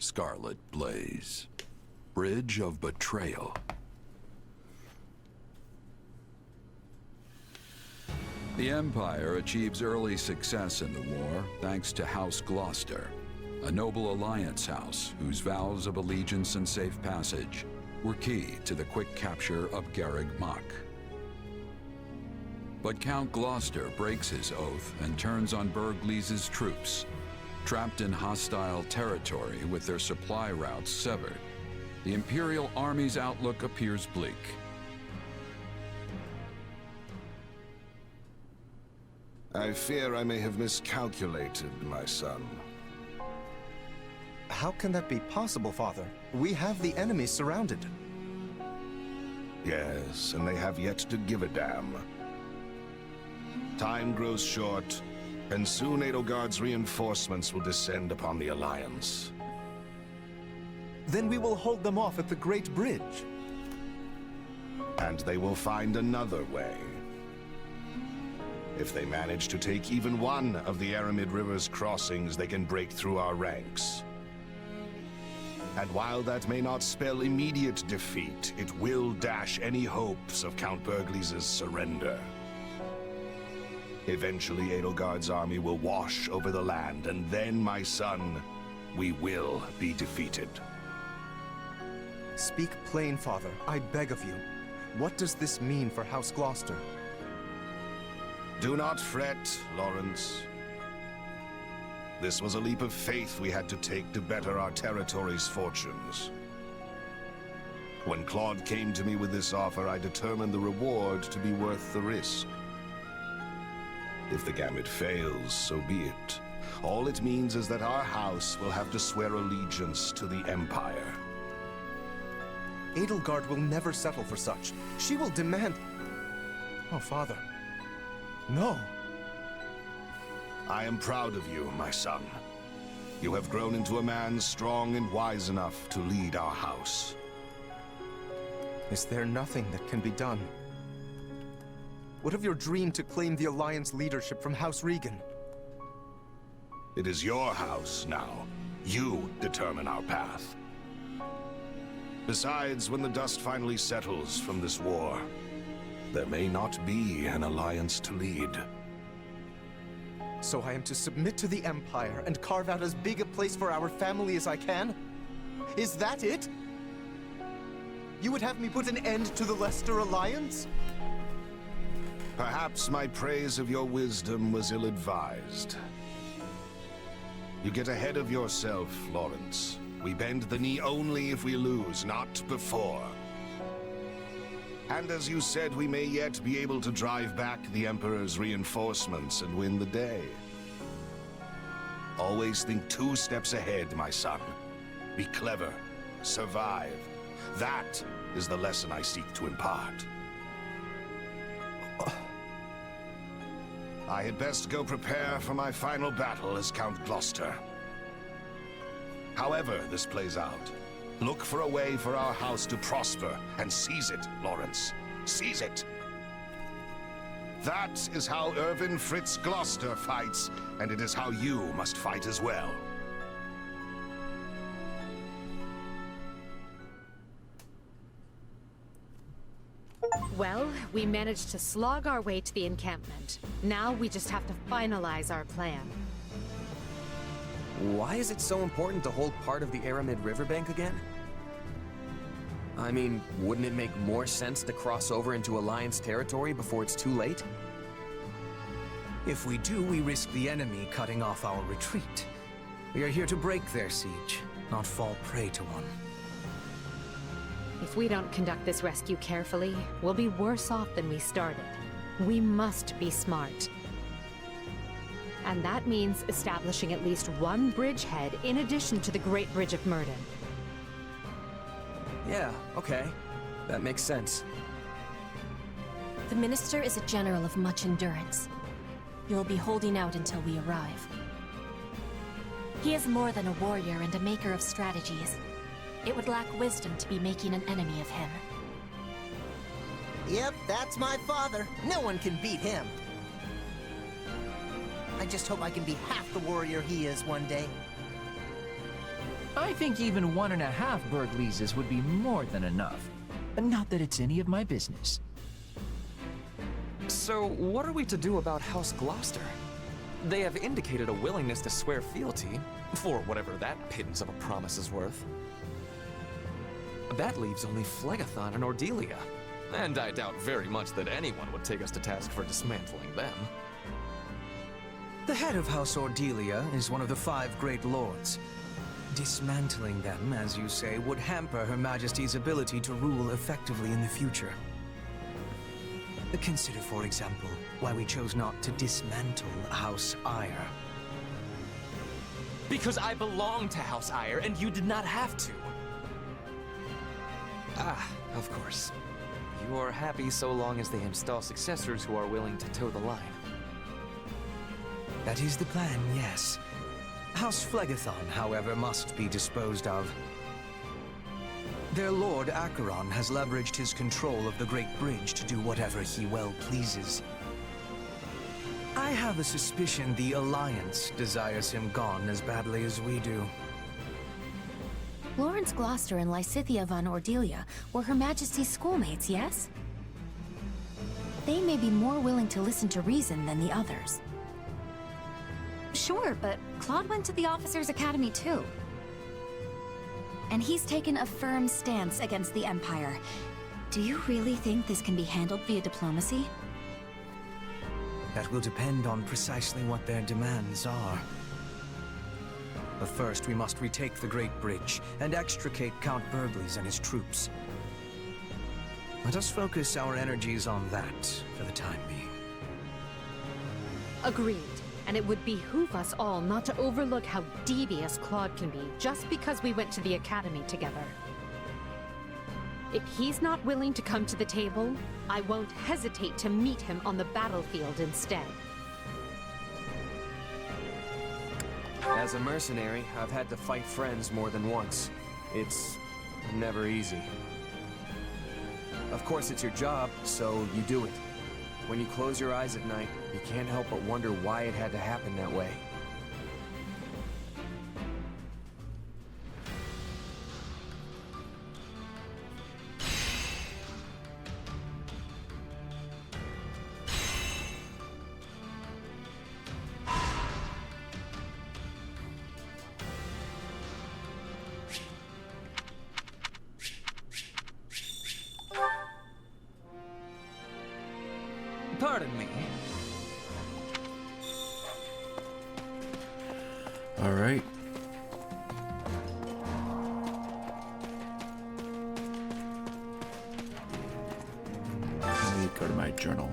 Scarlet Blaze. Bridge of Betrayal. The Empire achieves early success in the war thanks to House Gloucester, a noble alliance house whose vows of allegiance and safe passage were key to the quick capture of Garreg Mach. But Count Gloucester breaks his oath and turns on Burgleys's troops. Trapped in hostile territory with their supply routes severed, the Imperial Army's outlook appears bleak. I fear I may have miscalculated, my son. How can that be possible, Father? We have the enemy surrounded. Yes, and they have yet to give a damn. Time grows short, and soon Edelgard's reinforcements will descend upon the Alliance. Then we will hold them off at the Great Bridge. And they will find another way. If they manage to take even one of the Aramid River's crossings, they can break through our ranks. And while that may not spell immediate defeat, it will dash any hopes of Count Burgleys's surrender. Eventually, Edelgard's army will wash over the land, and then, my son, we will be defeated. Speak plain, Father. I beg of you. What does this mean for House Gloucester? Do not fret, Lawrence. This was a leap of faith we had to take to better our territory's fortunes. When Claude came to me with this offer, I determined the reward to be worth the risk. If the gamut fails, so be it. All it means is that our house will have to swear allegiance to the Empire. Edelgard will never settle for such. She will demand... Oh, Father. No. I am proud of you, my son. You have grown into a man strong and wise enough to lead our house. Is there nothing that can be done? What of your dream to claim the Alliance leadership from House Regan? It is your house now. You determine our path. Besides, when the dust finally settles from this war, there may not be an alliance to lead. So I am to submit to the Empire and carve out as big a place for our family as I can? Is that it? You would have me put an end to the Leicester Alliance? Perhaps my praise of your wisdom was ill-advised. You get ahead of yourself, Lawrence. We bend the knee only if we lose, not before. And as you said, we may yet be able to drive back the Emperor's reinforcements and win the day. Always think 2 steps ahead, my son. Be clever. Survive. That is the lesson I seek to impart. I had best go prepare for my final battle as Count Gloucester. However this plays out, look for a way for our house to prosper, and seize it, Lawrence. Seize it! That is how Irvin Fritz Gloucester fights, and it is how you must fight as well. Well, we managed to slog our way to the encampment. Now we just have to finalize our plan. Why is it so important to hold part of the Aramid riverbank again? I mean, wouldn't it make more sense to cross over into Alliance territory before it's too late? If we do, we risk the enemy cutting off our retreat. We are here to break their siege, not fall prey to one. If we don't conduct this rescue carefully, we'll be worse off than we started. We must be smart. And that means establishing at least one bridgehead in addition to the Great Bridge of Myrden. Yeah, okay. That makes sense. The Minister is a general of much endurance. He will be holding out until we arrive. He is more than a warrior and a maker of strategies. It would lack wisdom to be making an enemy of him. Yep, that's my father. No one can beat him. I just hope I can be half the warrior he is one day. I think even 1.5 Burgleases would be more than enough. Not that it's any of my business. So, what are we to do about House Gloucester? They have indicated a willingness to swear fealty, for whatever that pittance of a promise is worth. That leaves only Phlegathon and Ordelia, and I doubt very much that anyone would take us to task for dismantling them. The head of House Ordelia is one of the 5 great lords. Dismantling them, as you say, would hamper Her Majesty's ability to rule effectively in the future. Consider, for example, why we chose not to dismantle House Eyre. Because I belong to House Eyre, and you did not have to. Ah, of course. You are happy so long as they install successors who are willing to toe the line. That is the plan, yes. House Phlegathon, however, must be disposed of. Their Lord Acheron has leveraged his control of the Great Bridge to do whatever he well pleases. I have a suspicion the Alliance desires him gone as badly as we do. Lawrence Gloucester and Lysithea von Ordelia were Her Majesty's schoolmates, yes? They may be more willing to listen to reason than the others. Sure, but Claude went to the Officers' Academy too. And he's taken a firm stance against the Empire. Do you really think this can be handled via diplomacy? That will depend on precisely what their demands are. But first, we must retake the Great Bridge and extricate Count Burgles and his troops. Let us focus our energies on that for the time being. Agreed. And it would behoove us all not to overlook how devious Claude can be just because we went to the Academy together. If he's not willing to come to the table, I won't hesitate to meet him on the battlefield instead. As a mercenary, I've had to fight friends more than once. It's never easy. Of course, it's your job, so you do it. When you close your eyes at night, you can't help but wonder why it had to happen that way. Pardon me. All right. Let me go to my journal.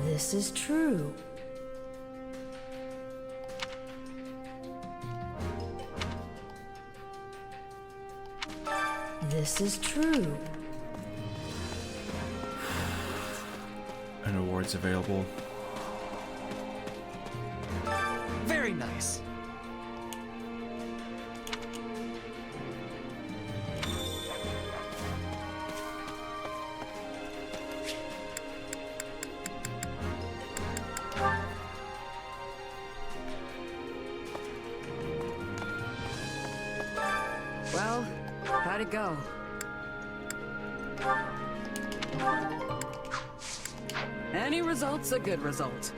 This is true. This is true. And awards available. Very nice. Well, how'd it go? Any result's a good result.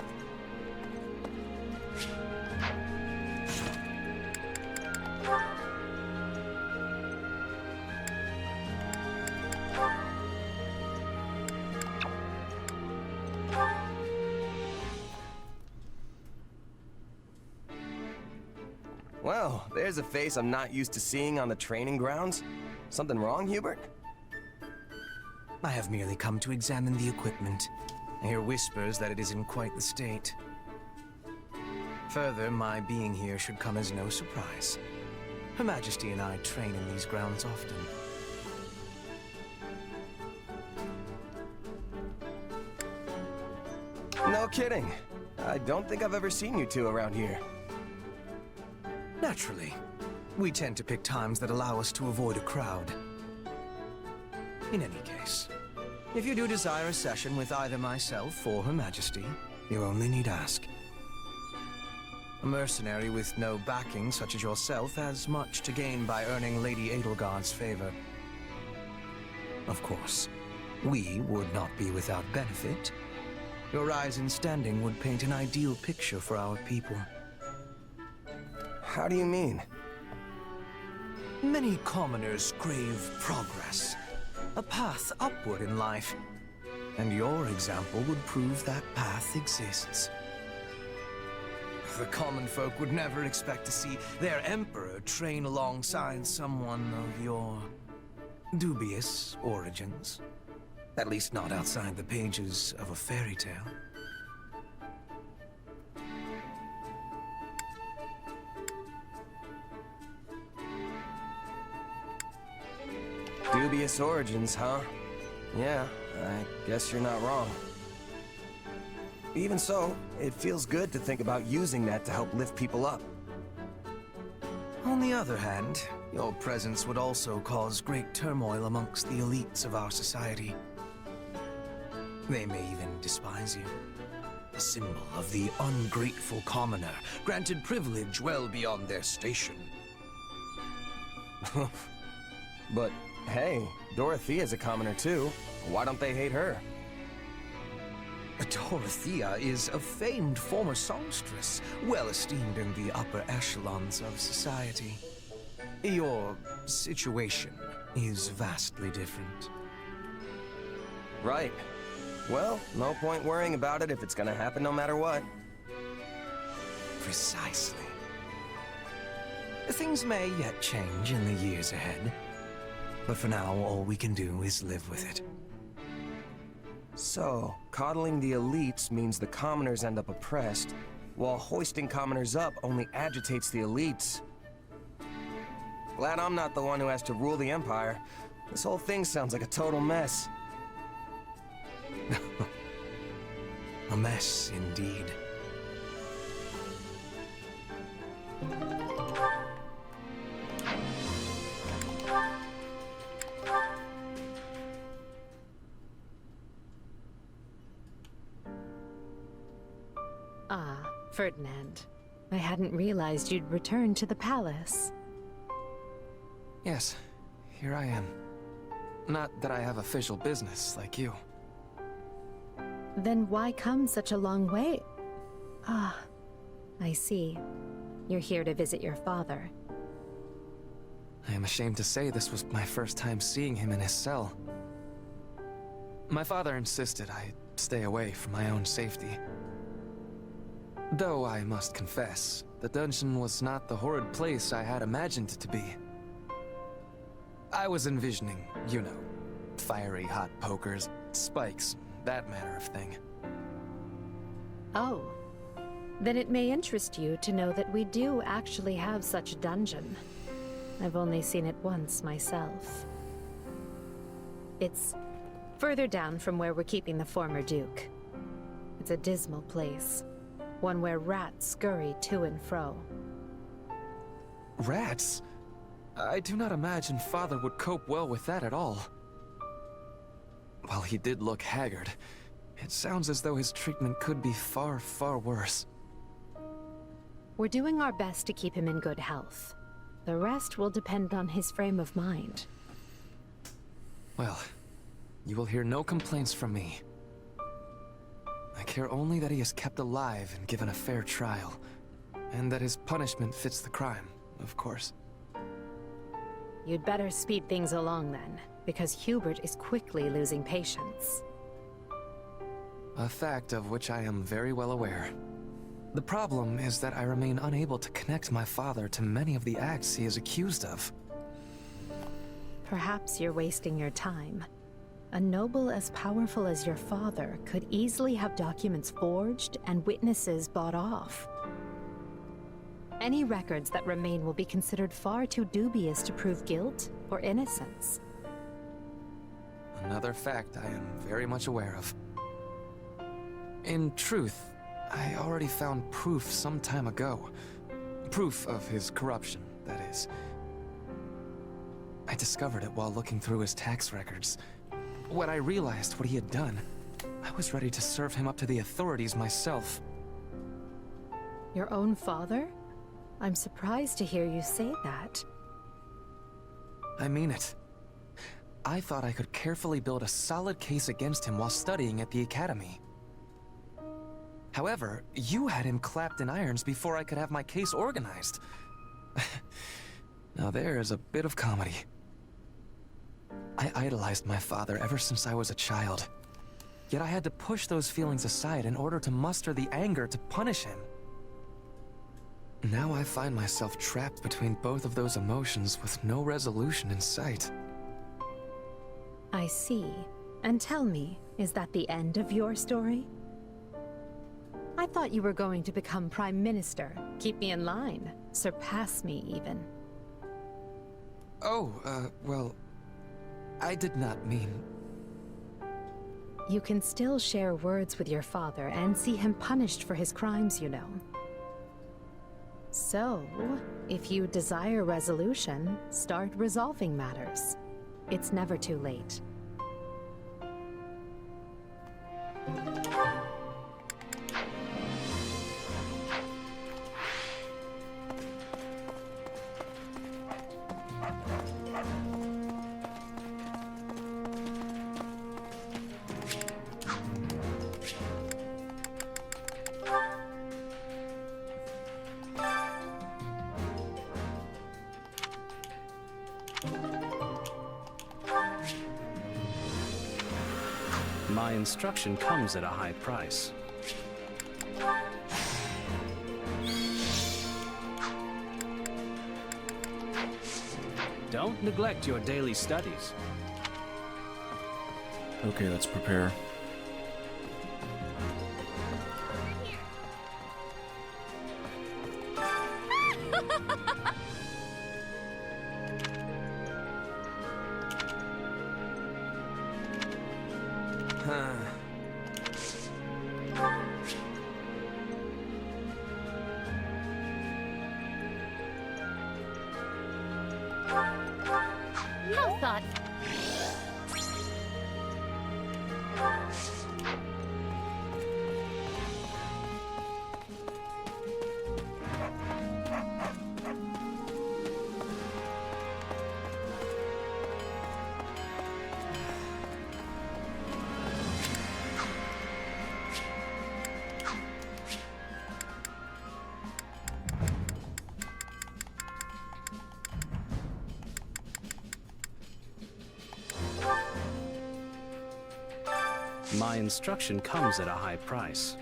Well, there's a face I'm not used to seeing on the training grounds. Something wrong, Hubert? I have merely come to examine the equipment. I hear whispers that it is in quite the state. Further, my being here should come as no surprise. Her Majesty and I train in these grounds often. No kidding. I don't think I've ever seen you two around here. Naturally. We tend to pick times that allow us to avoid a crowd. In any case, if you do desire a session with either myself or Her Majesty, you only need ask. A mercenary with no backing such as yourself has much to gain by earning Lady Edelgard's favor. Of course, we would not be without benefit. Your rise in standing would paint an ideal picture for our people. How do you mean? Many commoners crave progress, a path upward in life, and your example would prove that path exists. The common folk would never expect to see their emperor train alongside someone of your dubious origins. At least not outside the pages of a fairy tale. Dubious origins, huh? Yeah, I guess you're not wrong. Even so, it feels good to think about using that to help lift people up. On the other hand, your presence would also cause great turmoil amongst the elites of our society. They may even despise you. A symbol of the ungrateful commoner, granted privilege well beyond their station. But hey, Dorothea's a commoner too. Why don't they hate her? Dorothea is a famed former songstress, well esteemed in the upper echelons of society. Your situation is vastly different. Right. Well, no point worrying about it if it's gonna happen no matter what. Precisely. Things may yet change in the years ahead. But for now, all we can do is live with it. So, coddling the elites means the commoners end up oppressed, while hoisting commoners up only agitates the elites. Glad I'm not the one who has to rule the Empire. This whole thing sounds like a total mess. A mess, indeed. Ah, Ferdinand. I hadn't realized you'd returned to the palace. Yes, here I am. Not that I have official business like you. Then why come such a long way? Ah, I see. You're here to visit your father. I am ashamed to say this was my first time seeing him in his cell. My father insisted I stay away for my own safety. Though I must confess, the dungeon was not the horrid place I had imagined it to be. I was envisioning, you know, fiery hot pokers, spikes, that manner of thing. Oh. Then it may interest you to know that we do actually have such a dungeon. I've only seen it once myself. It's further down from where we're keeping the former Duke. It's a dismal place. One where rats scurry to and fro. Rats? I do not imagine Father would cope well with that at all. While he did look haggard, it sounds as though his treatment could be far, far worse. We're doing our best to keep him in good health. The rest will depend on his frame of mind. Well, you will hear no complaints from me. I care only that he is kept alive and given a fair trial, and that his punishment fits the crime, of course. You'd better speed things along then, because Hubert is quickly losing patience. A fact of which I am very well aware. The problem is that I remain unable to connect my father to many of the acts he is accused of. Perhaps you're wasting your time. A noble as powerful as your father could easily have documents forged and witnesses bought off. Any records that remain will be considered far too dubious to prove guilt or innocence. Another fact I am very much aware of. In truth, I already found proof some time ago. Proof of his corruption, that is. I discovered it while looking through his tax records. When I realized what he had done, I was ready to serve him up to the authorities myself. Your own father? I'm surprised to hear you say that. I mean it. I thought I could carefully build a solid case against him while studying at the academy. However, you had him clapped in irons before I could have my case organized. Now there is a bit of comedy. I idolized my father ever since I was a child. Yet I had to push those feelings aside in order to muster the anger to punish him. Now I find myself trapped between both of those emotions with no resolution in sight. I see. And tell me, is that the end of your story? I thought you were going to become Prime Minister, keep me in line, surpass me even. Oh, well, I did not mean... You can still share words with your father and see him punished for his crimes, you know. So, if you desire resolution, start resolving matters. It's never too late. My instruction comes at a high price. Don't neglect your daily studies. Okay, let's prepare. How thoughtful. My instruction comes at a high price.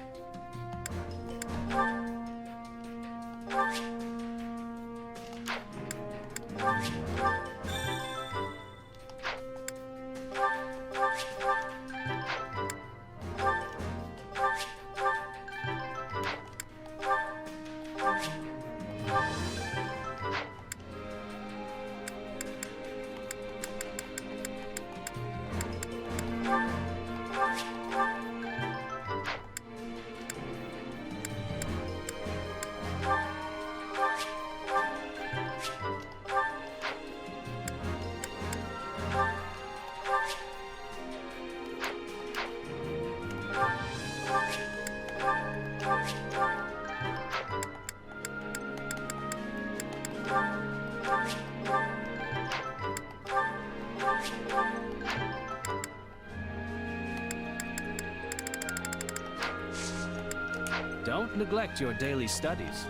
Don't neglect your daily studies.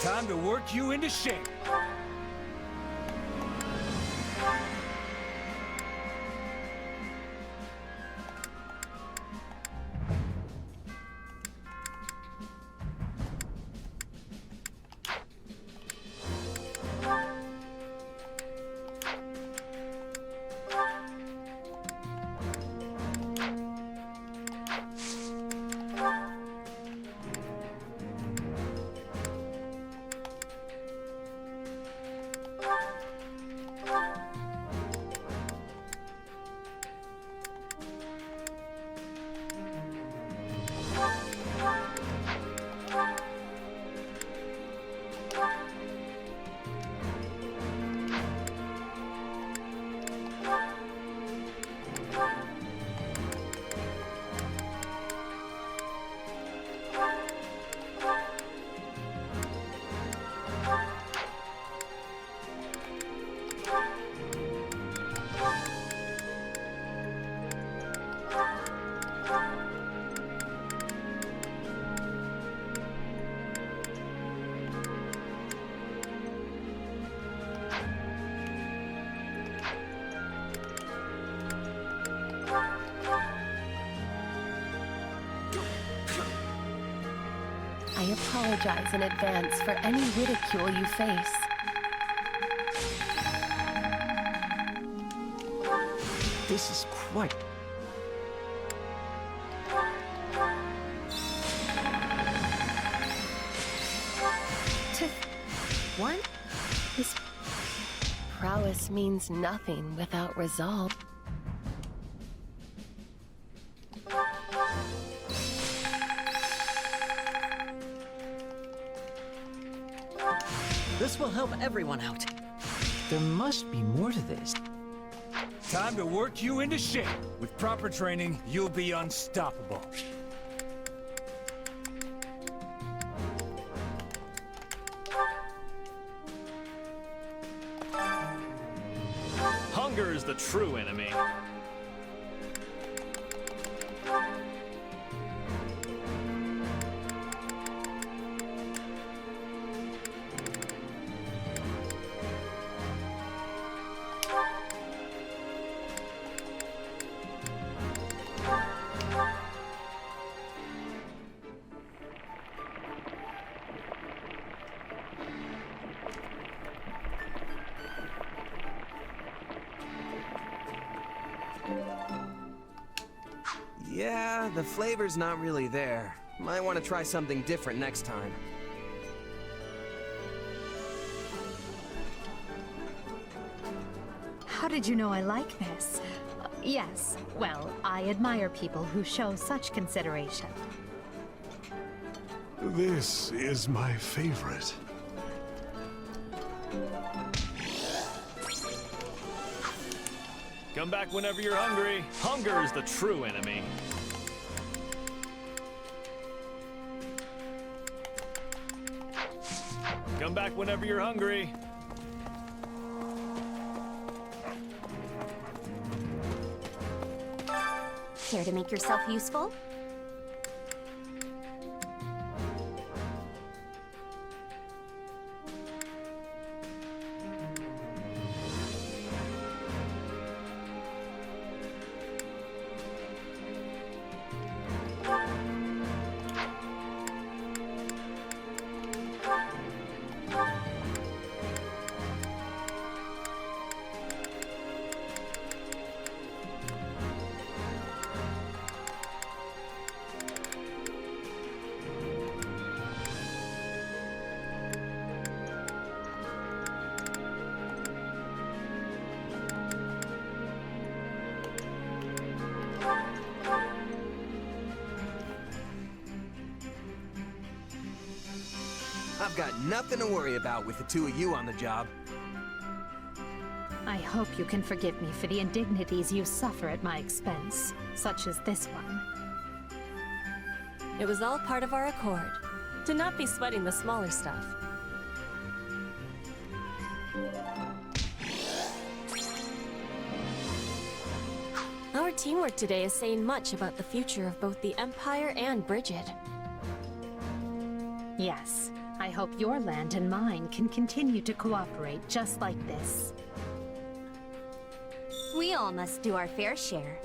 Time to work you into shape. I apologize in advance for any ridicule you face. This is quite... What? His prowess means nothing without resolve. This will help everyone out. There must be more to this. Time to work you into shape. With proper training, you'll be unstoppable. Hunger is the true enemy. Yeah, the flavor's not really there. Might want to try something different next time. How did you know I like this? Yes, well, I admire people who show such consideration. This is my favorite. Come back whenever you're hungry. Hunger is the true enemy. Come back whenever you're hungry. Care to make yourself useful? I've got nothing to worry about with the two of you on the job. I hope you can forgive me for the indignities you suffer at my expense, such as this one. It was all part of our accord, to not be sweating the smaller stuff. Our teamwork today is saying much about the future of both the Empire and Bridget. Yes, I I hope your land and mine can continue to cooperate just like this. We all must do our fair share.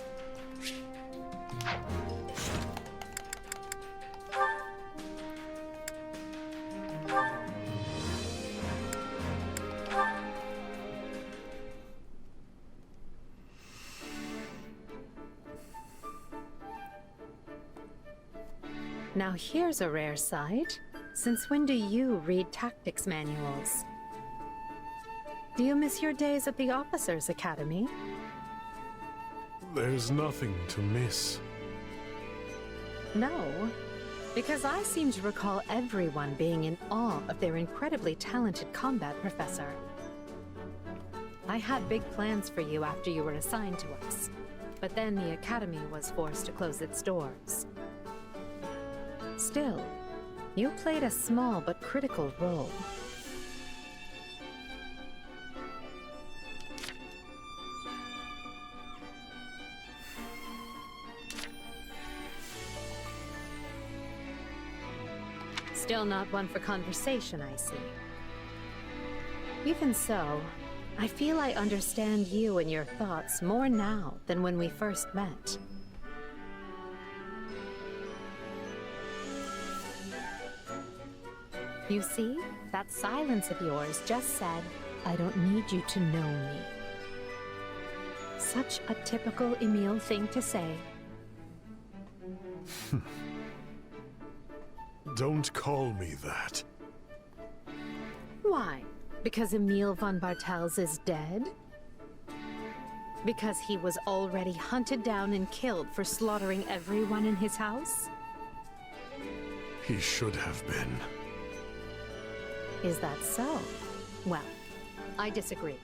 Now here's a rare sight. Since when do you read tactics manuals? Do you miss your days at the Officers' Academy? There's nothing to miss. No, because I seem to recall everyone being in awe of their incredibly talented combat professor. I had big plans for you after you were assigned to us, but then the Academy was forced to close its doors. Still, you played a small but critical role. Still not one for conversation, I see. Even so, I feel I understand you and your thoughts more now than when we first met. You see, that silence of yours just said, I don't need you to know me. Such a typical Emile thing to say. Don't call me that. Why? Because Emile von Bartels is dead? Because he was already hunted down and killed for slaughtering everyone in his house? He should have been. Is that so? Well, I disagree.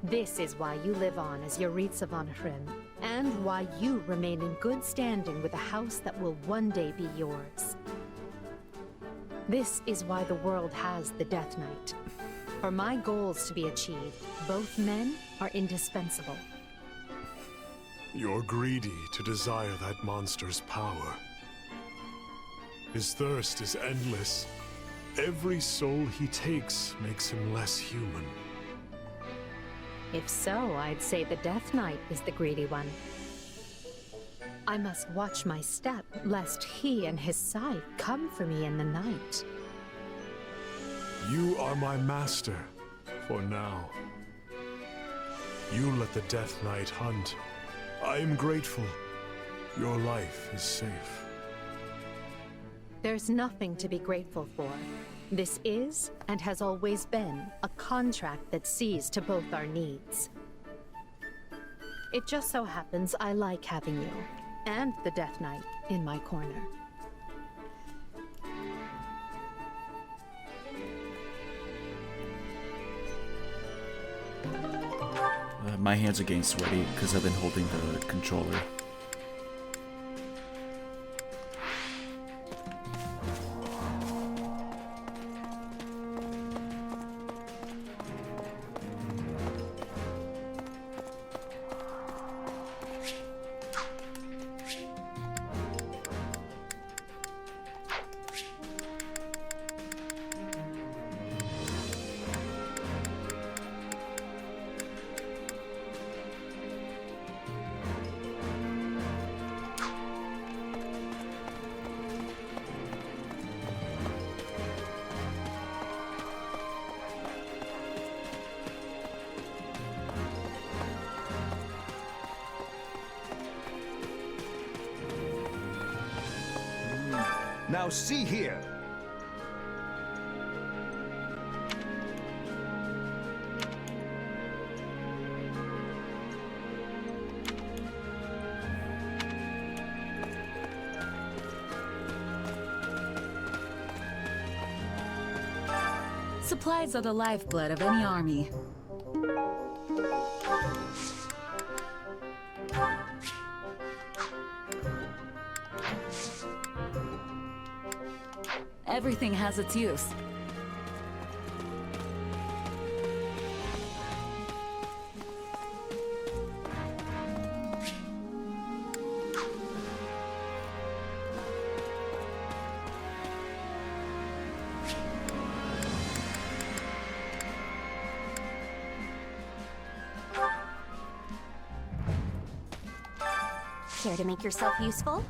This is why you live on as Yaritza von Hrym, and why you remain in good standing with a house that will one day be yours. This is why the world has the Death Knight. For my goals to be achieved, both men are indispensable. You're greedy to desire that monster's power. His thirst is endless. Every soul he takes makes him less human. If so, I'd say the Death Knight is the greedy one. I must watch my step, lest he and his scythe come for me in the night. You are my master, for now. You let the Death Knight hunt. I am grateful. Your life is safe. There's nothing to be grateful for. This is, and has always been, a contract that sees to both our needs. It just so happens I like having you, and the Death Knight, in my corner. My hands are getting sweaty because I've been holding the controller. Now see here. Supplies are the lifeblood of any army. Everything has its use. Care to make yourself useful?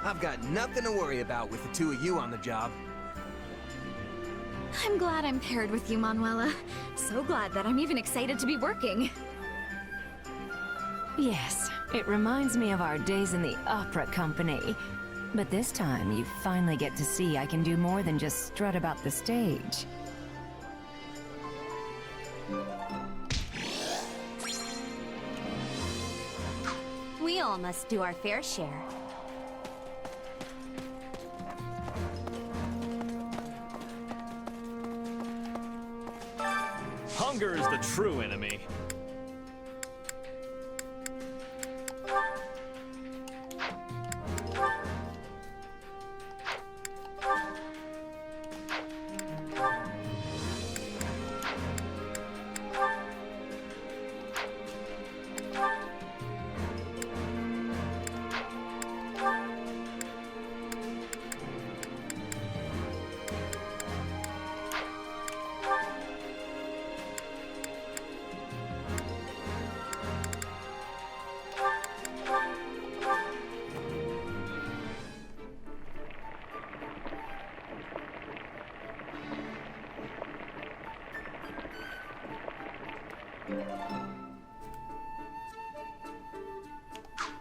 I've got nothing to worry about with the two of you on the job. I'm glad I'm paired with you, Manuela. So glad that I'm even excited to be working. Yes, it reminds me of our days in the opera company. But this time, you finally get to see I can do more than just strut about the stage. We all must do our fair share. Hunger is the true enemy.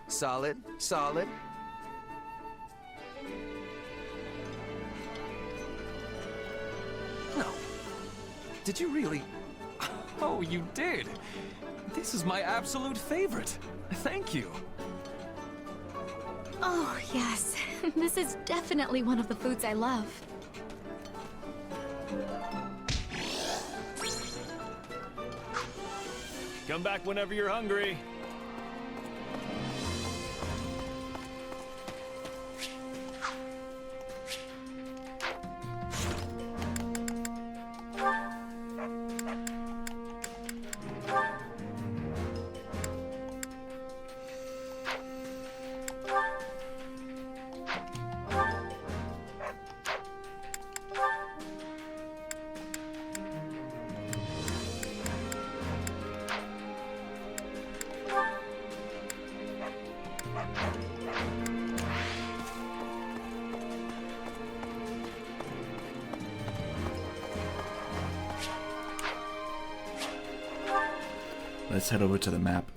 Solid, solid. No. Did you really? Oh, you did. This is my absolute favorite. Thank you. Oh, yes. This is definitely one of the foods I love. Come back whenever you're hungry. Let's head over to the map.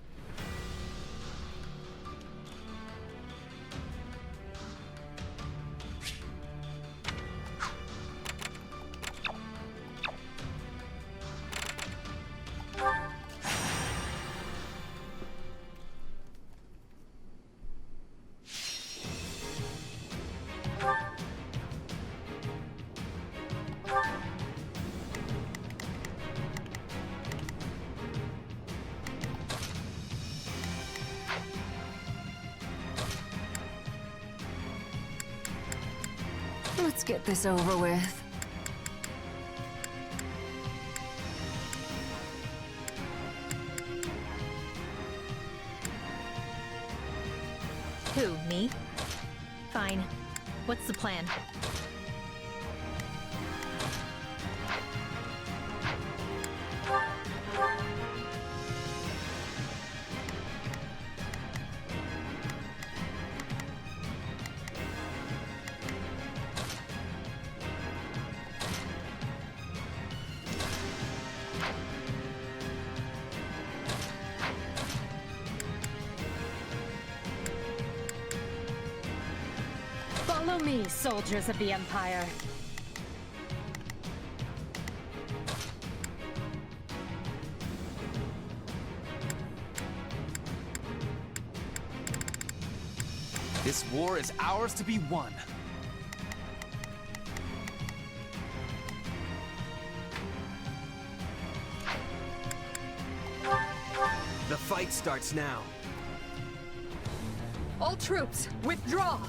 Let's get this over with. Who, me? Fine. What's the plan? Follow me, soldiers of the Empire. This war is ours to be won. The fight starts now. All troops, withdraw!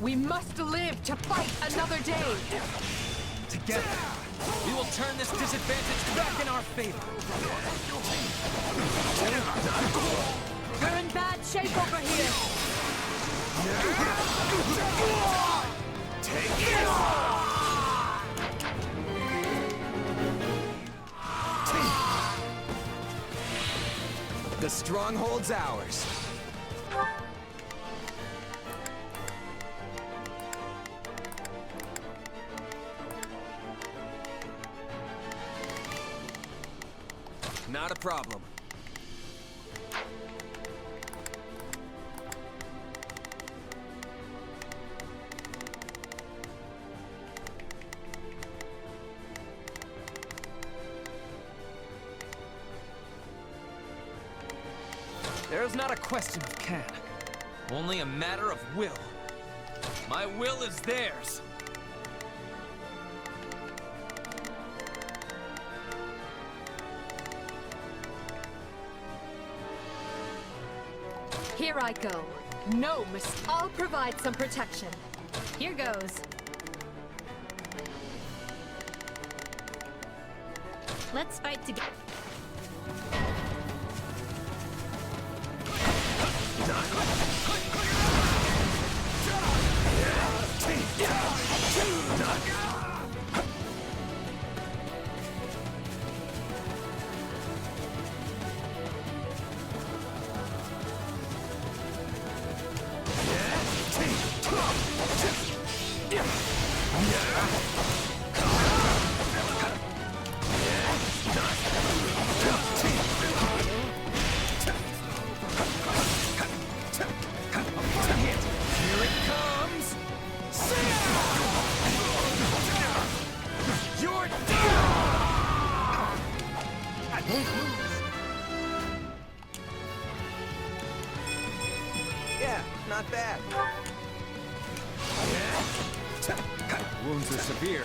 We must live to fight another day! Together, we will turn this disadvantage back in our favor. We're in bad shape over here! Take it! The stronghold's ours. Not a problem. There's not a question of can, only a matter of will. My will is theirs. Here I go. No, I'll provide some protection. Here goes. Let's fight together. Yeah, not bad. Wounds are severe.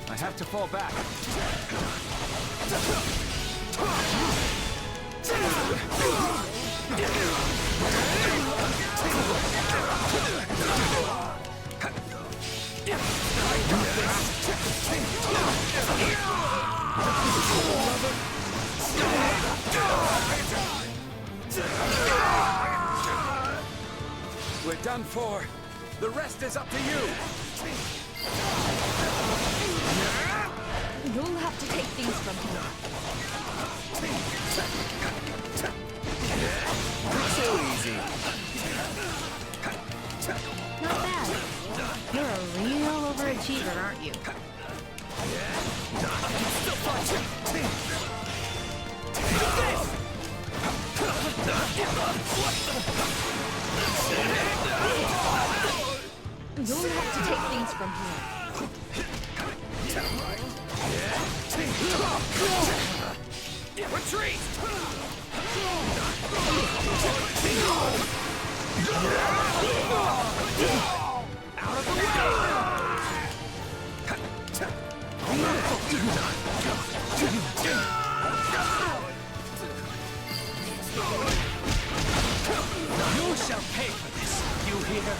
I have to fall back. We're done for. The rest is up to you. You'll have to take things from here. Too easy. Not bad. You're a real overachiever, aren't you? You'll have to take things from here. Retreat! Out of the way! You shall pay for this, you hear?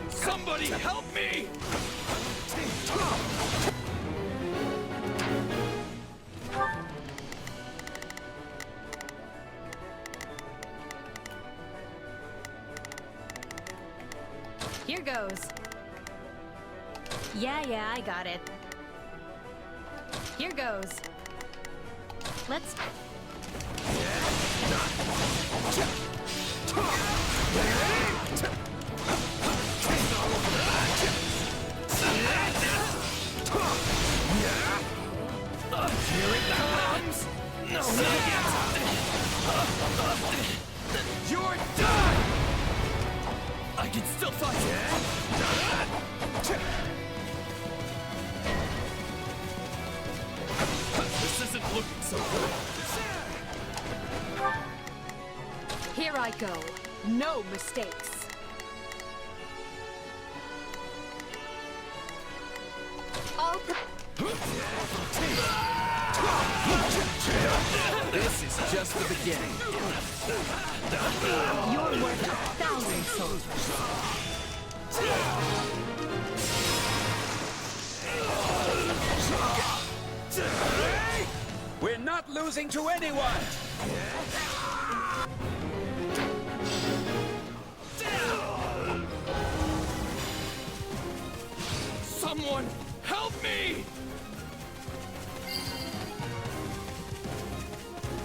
Somebody help me! Here goes. Yeah, I got it. Here goes. Let's... Here it comes! No, not yet! You're done! I can still fight! This isn't looking so good. Here I go. No mistakes. I'll... This is just the beginning. You're worth 1,000 soldiers. We're not losing to anyone! Someone help me!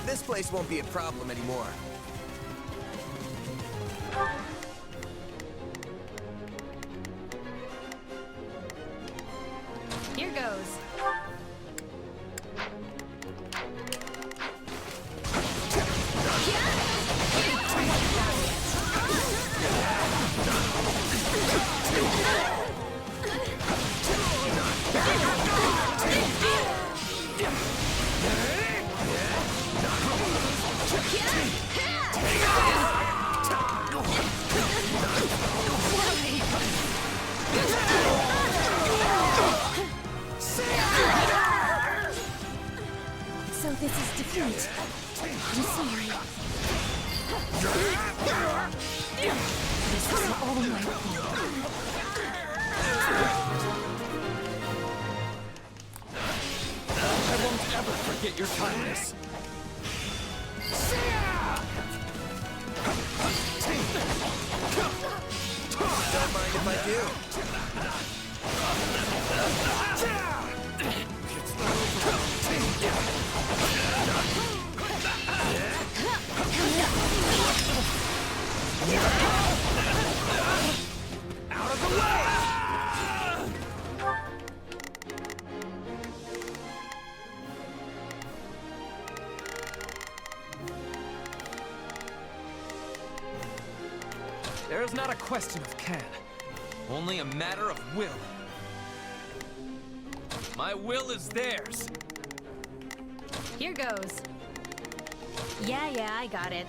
This place won't be a problem anymore. Here goes. So this is defeat. I'm sorry. This is all my fault. I won't ever forget your kindness. Don't mind if I do. Out of the way! There is not a question of can, only a matter of will. My will is theirs. Here goes. Yeah, I got it.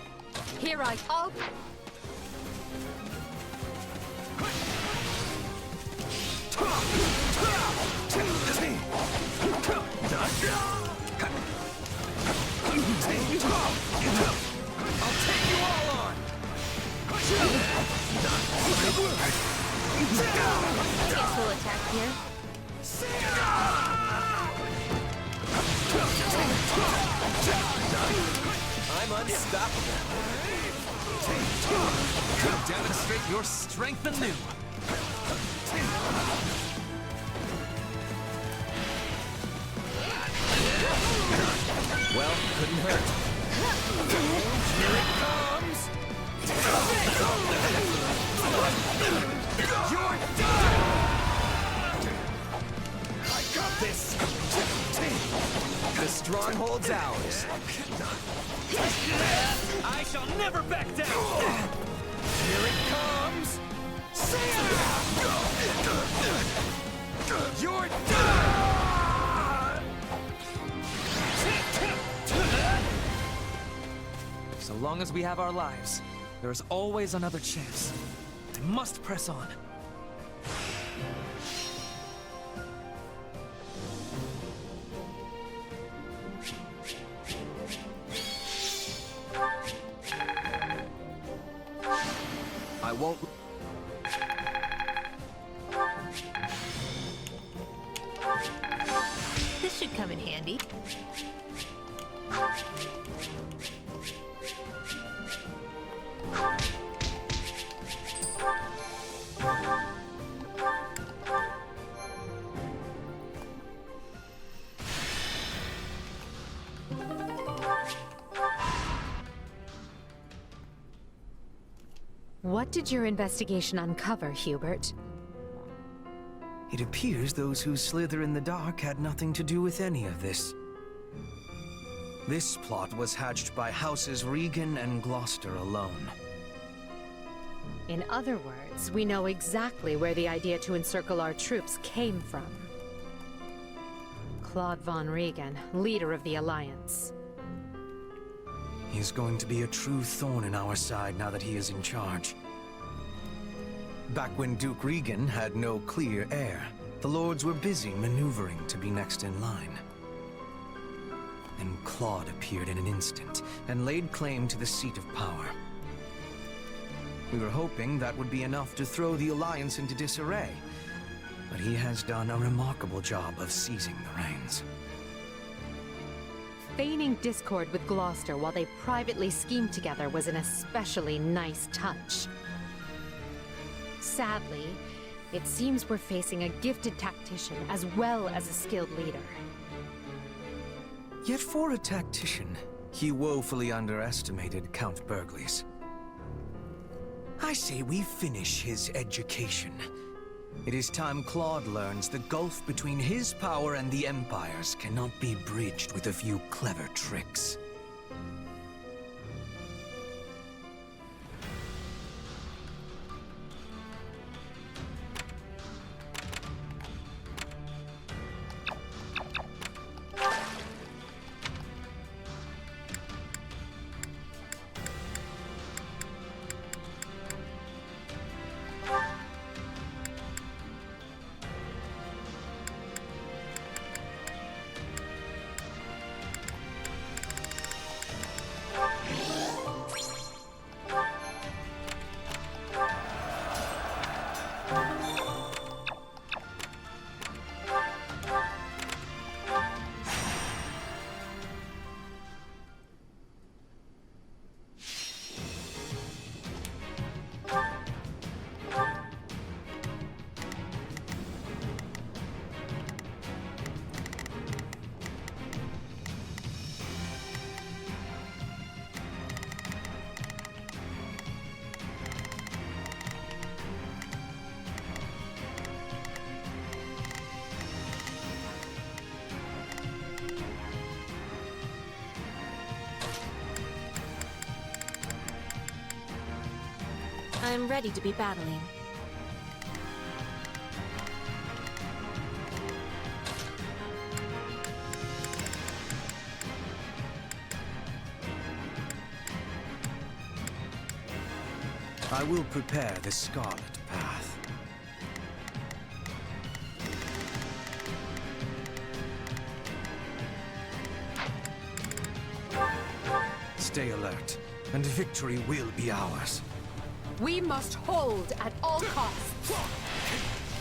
Here I... Oh! I'll take you all on! Guess we'll attack here. I'm unstoppable. Demonstrate your strength anew. Well, couldn't hurt. Here it comes! You're done! I got this! The stronghold's ours. I shall never back down! Here it comes! You're done! So long as we have our lives, there is always another chance. I must press on. I won't... This should come in handy. What did your investigation uncover, Hubert? It appears those who slither in the dark had nothing to do with any of this. This plot was hatched by Houses Regan and Gloucester alone. In other words, we know exactly where the idea to encircle our troops came from. Claude von Regan, leader of the Alliance. He is going to be a true thorn in our side now that he is in charge. Back when Duke Regan had no clear heir, the Lords were busy maneuvering to be next in line. And Claude appeared in an instant and laid claim to the seat of power. We were hoping that would be enough to throw the Alliance into disarray, but he has done a remarkable job of seizing the reins. Feigning discord with Gloucester while they privately schemed together was an especially nice touch. Sadly, it seems we're facing a gifted tactician as well as a skilled leader. Yet for a tactician, he woefully underestimated Count Burgleys. I say we finish his education. It is time Claude learns the gulf between his power and the Empire's cannot be bridged with a few clever tricks. I'm ready to be battling. I will prepare the Scarlet Path. Stay alert, and victory will be ours. We must hold at all costs.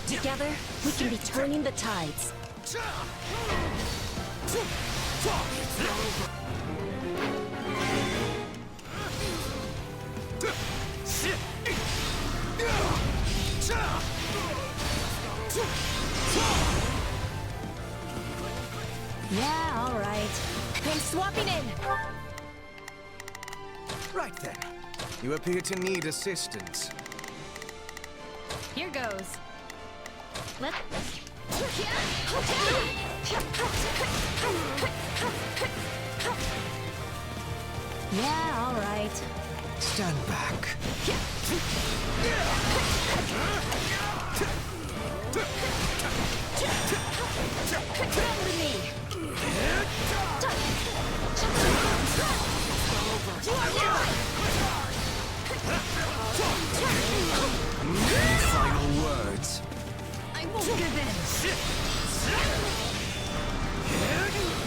Together, we can be turning the tides. Yeah, all right. I'm swapping in. Right then. You appear to need assistance. Here goes. Let's... Yeah, all right. Stand back. Come to me. Final words. I won't give in.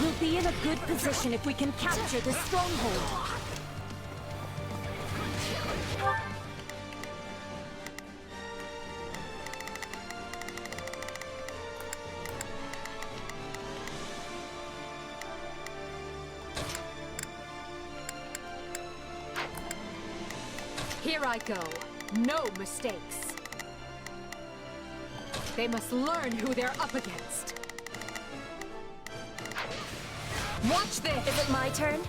We'll be in a good position if we can capture this stronghold. Here I go. No mistakes. They must learn who they're up against. Watch this! Is it my turn?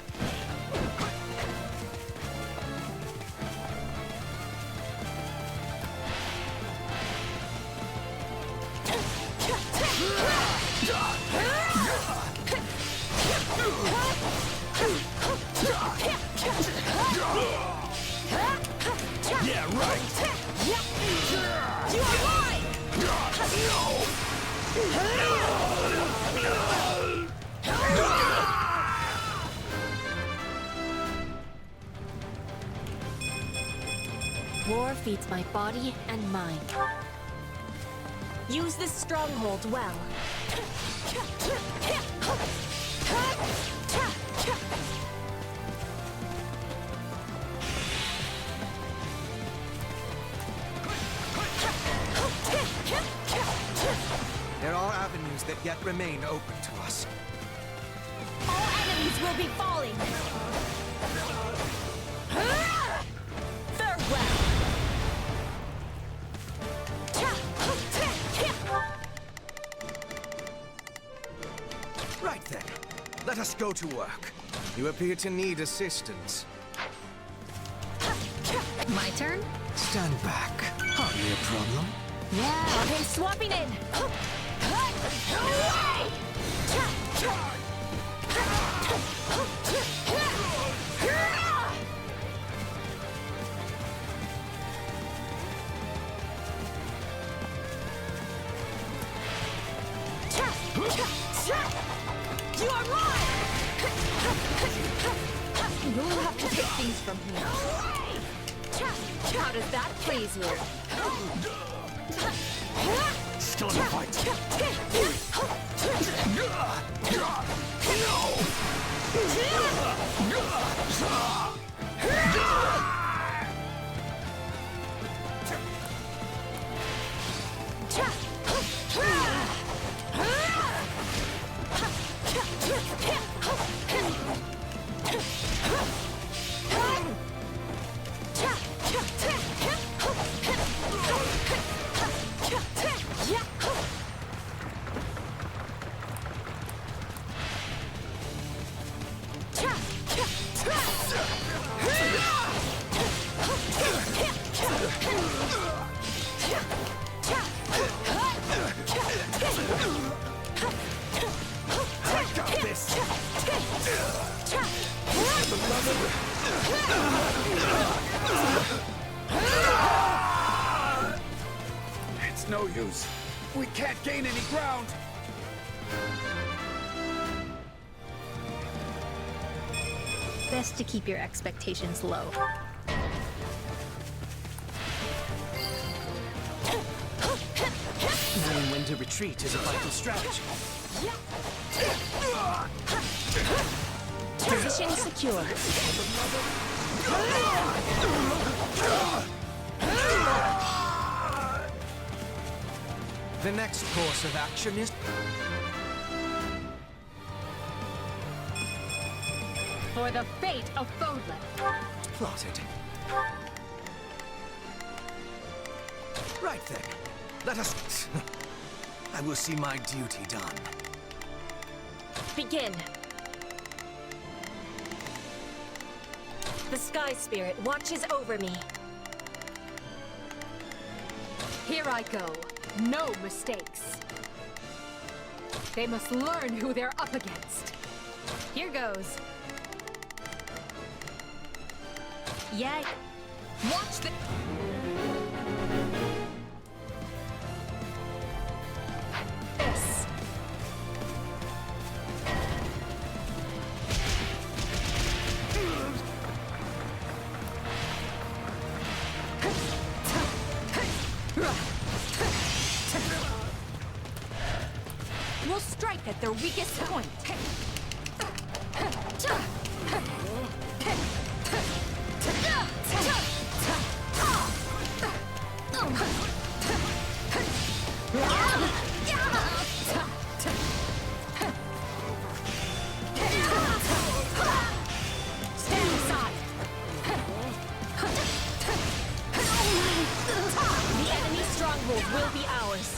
Yeah, right. You are mine! War feeds my body and mind. Use this stronghold well. yet remain open to us. All enemies will be falling! Farewell! Right then. Let us go to work. You appear to need assistance. My turn? Stand back. Hardly a problem. Yeah, okay, swapping in! You are mine! You'll have to take things from here. How does that please you? Still in the fight. It's no use. We can't gain any ground. Best to keep your expectations low. Knowing when to retreat is a vital strategy. Position secure. The next course of action is... For the fate of Fodlan. plotted. Right then. Let us... I will see my duty done. Begin. The Sky Spirit watches over me. Here I go. No mistakes. They must learn who they're up against. Here goes. Yeah. Watch the... This. We'll strike at their weakest point. Stand aside. The enemy stronghold will be ours.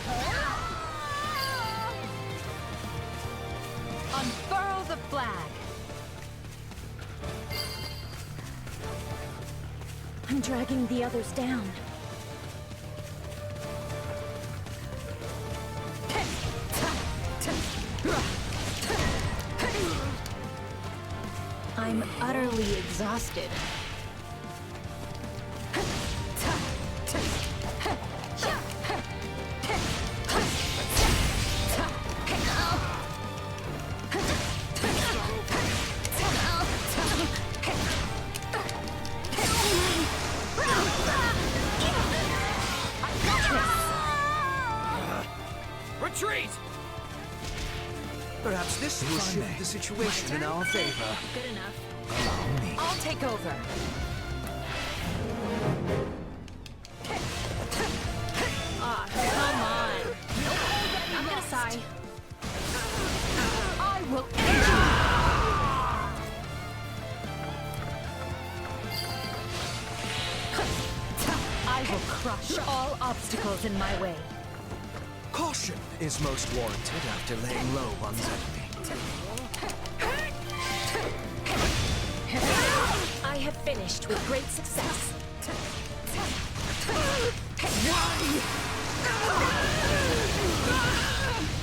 Unfurl the flag. I'm dragging the others down. I'm utterly exhausted. Retreat! Perhaps this will shift the situation in our favor. Good enough. Allow me. I'll take over. Ah, come on. I'm gonna sigh. will end you! I will crush all obstacles in my way. Caution is most warranted after laying low one's enemy. I have finished with great success.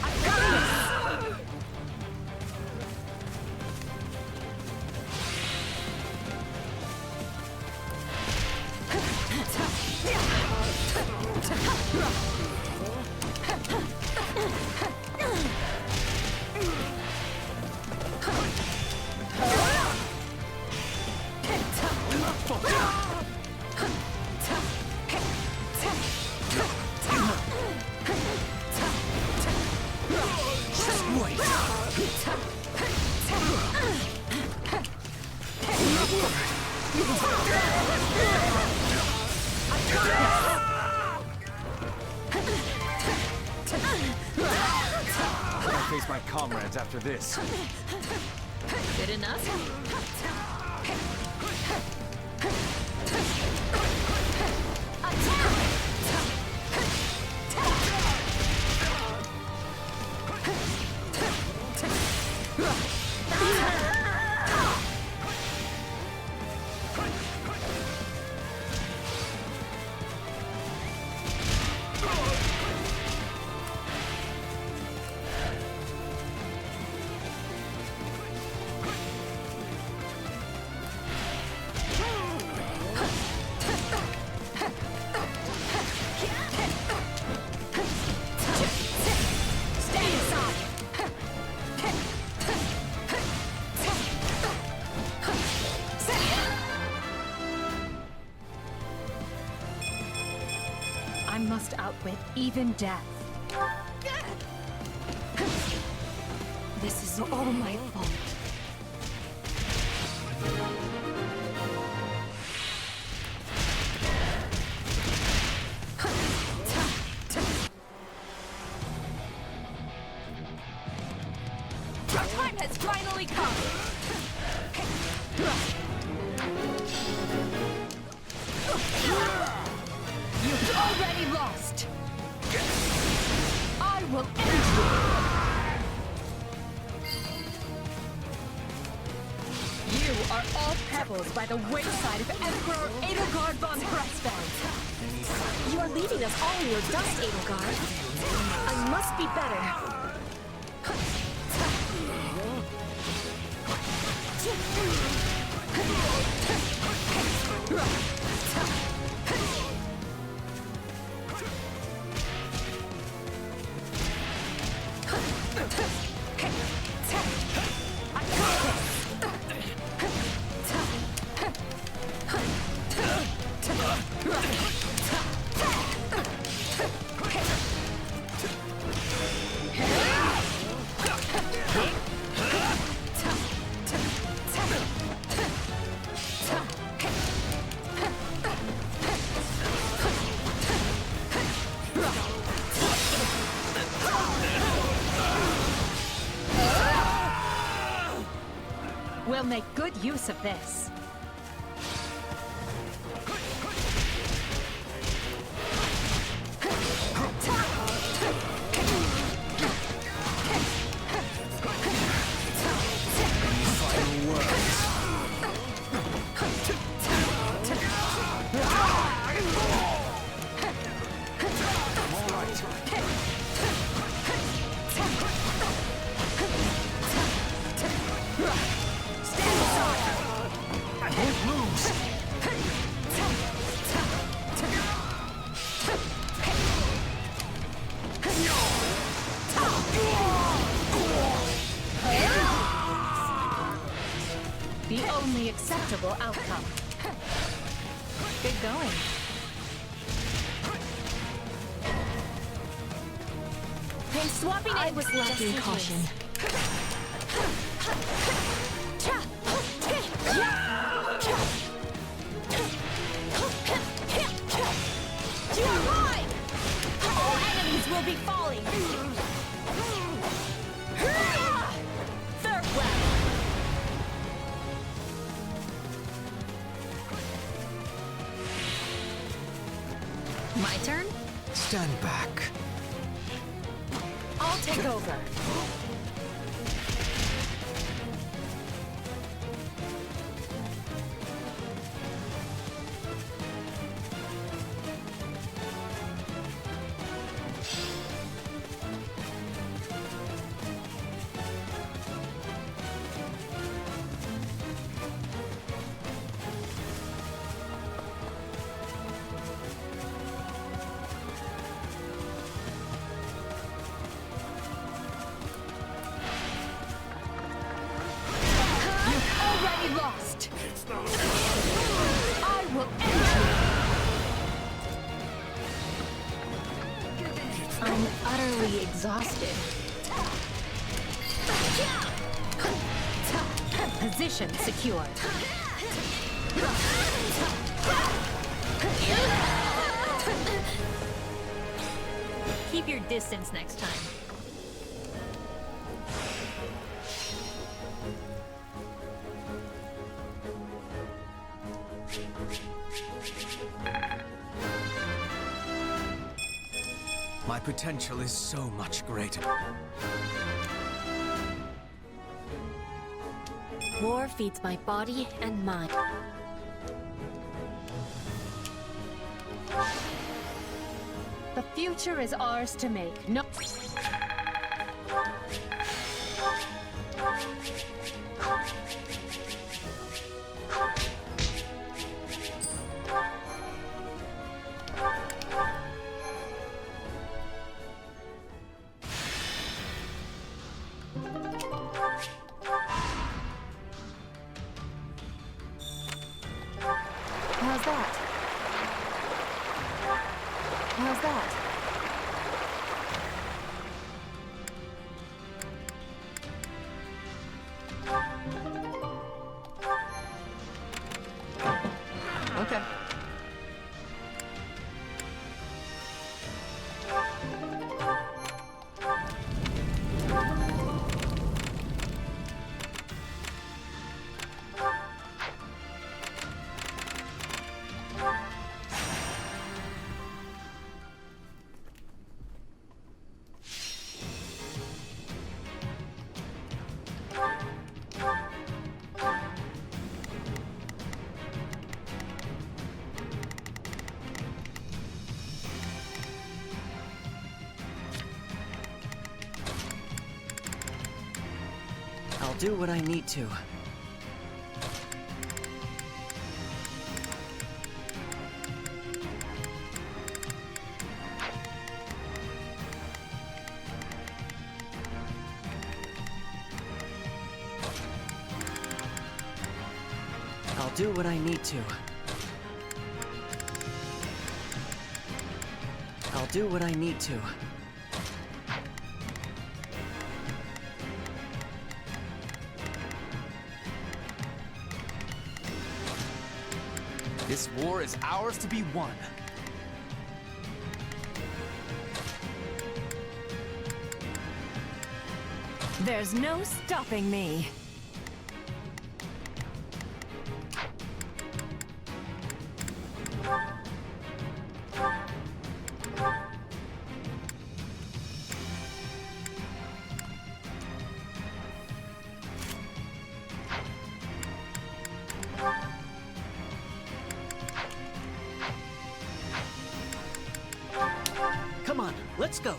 I've got this! I'll face my comrades after this. Good enough? I must outwit even death. This is all my fault. Your time has finally come! You've already lost! I will end you! You are all pebbles by the wayside of Emperor Edelgard von Pressfeld. You are leaving us all in your dust, Edelgard. I must be better. We'll make good use of this. The only acceptable outcome. Good going. And swapping I was lacking caution. You are mine! All enemies will be falling! My turn? Stand back. I'll take over. Lost. I will end you. I'm utterly exhausted. Position secured. Keep your distance next time. My potential is so much greater. War feeds my body and mind. The future is ours to make. No. How's that? How's that? Okay. I'll do what I need to. I'll do what I need to. I'll do what I need to. This war is ours to be won. There's no stopping me. Come on, let's go.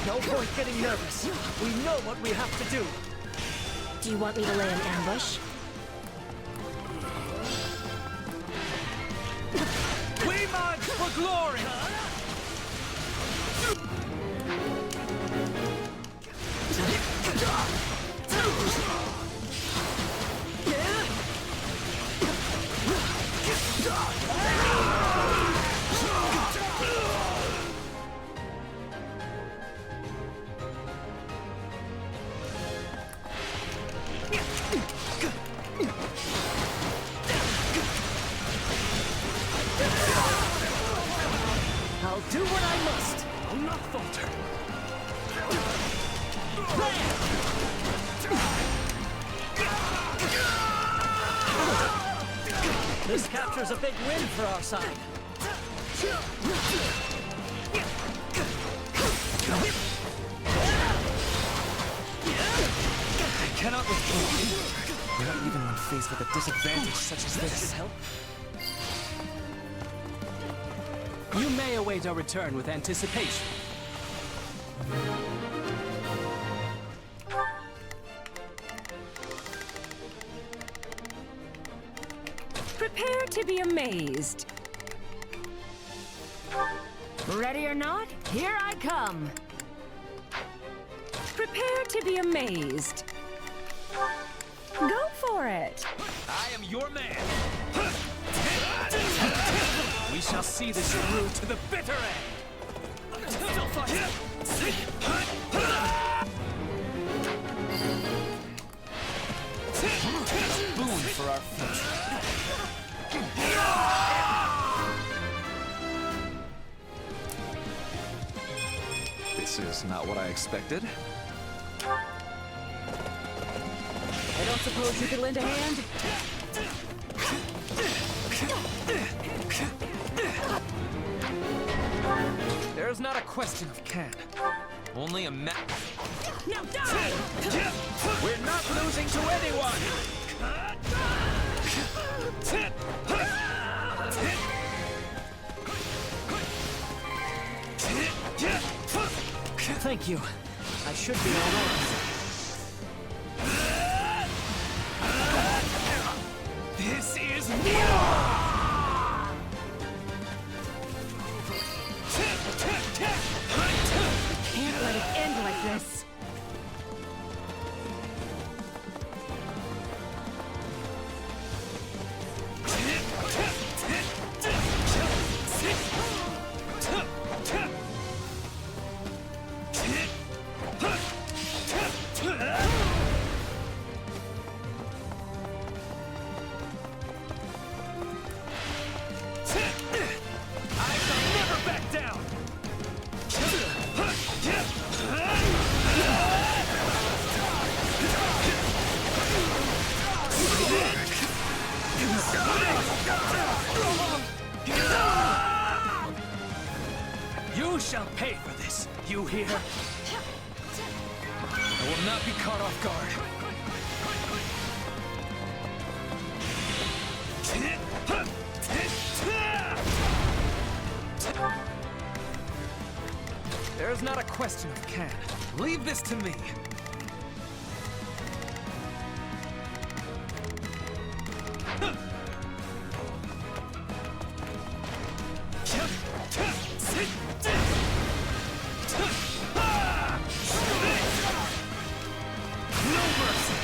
No point getting nervous. We know what we have to do. Do you want me to lay an ambush? We march for glory! I'll do what I must. I'll not falter. This captures a big win for our side. I cannot withdraw. Not even when faced with a disadvantage such as this. You may await our return with anticipation. Prepare to be amazed. Ready or not, here I come. Prepare to be amazed. Go for it. I am your man. We shall see this through to the bitter end. Still fighting. A boon for our future. This is not what I expected. I don't suppose you could lend a hand? There's not a question of can. Only a match. Now die! We're not losing to anyone! Thank you. I should be all right. This is war! Can't let it end like this. I shall never back down! You shall pay for this, you hear? I will not be caught off guard. There's not a question of can. Leave this to me. No mercy!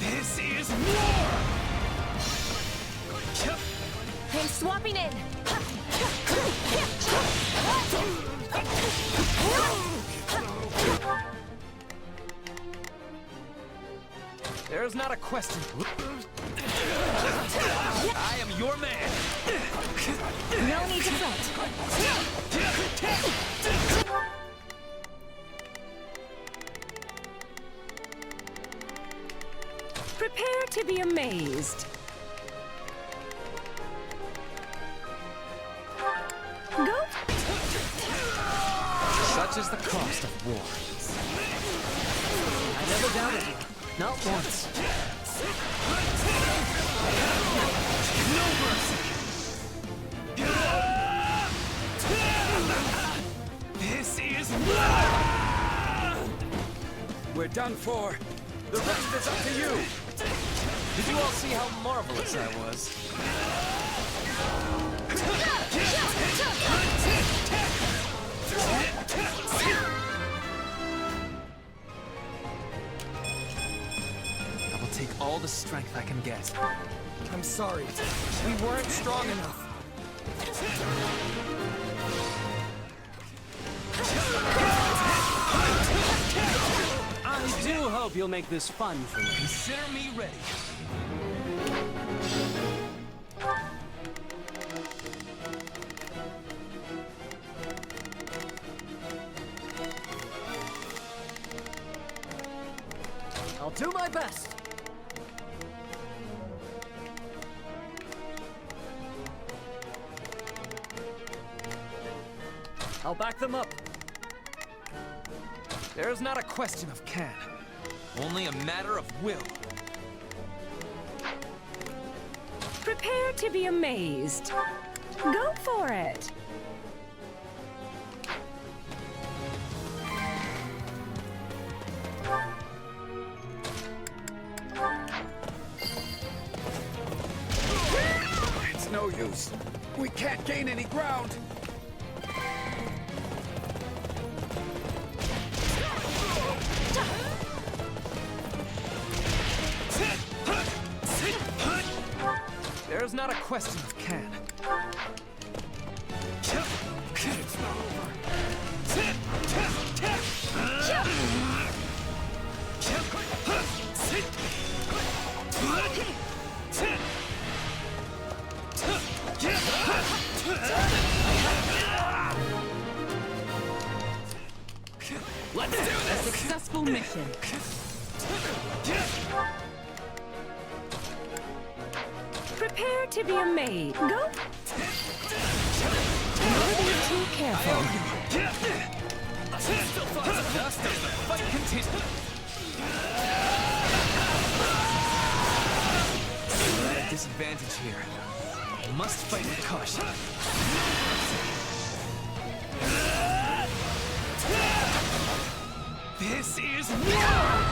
This is war! I'm swapping in. There's not a question. I am your man! No need to fight. Prepare to be amazed. Go. Such is the cost of war. I never doubted you. Not once. No mercy! This is war! We're done for. The rest is up to you! Did you all see how marvelous I was? I will take all the strength I can get. I'm sorry. We weren't strong enough. I do hope you'll make this fun for me. Consider me ready. I'll do my best. I'll back them up. There's not a question of can, only a matter of will. Prepare to be amazed. Go for it. It's no use. We can't gain any ground. There's not a question of can. It's not over. Let's do this! A successful mission. Prepare to be amazed. Go. Never be too careful. Still thoughts of dust as the fight continues. We're at a disadvantage here. Must fight with caution. This is war!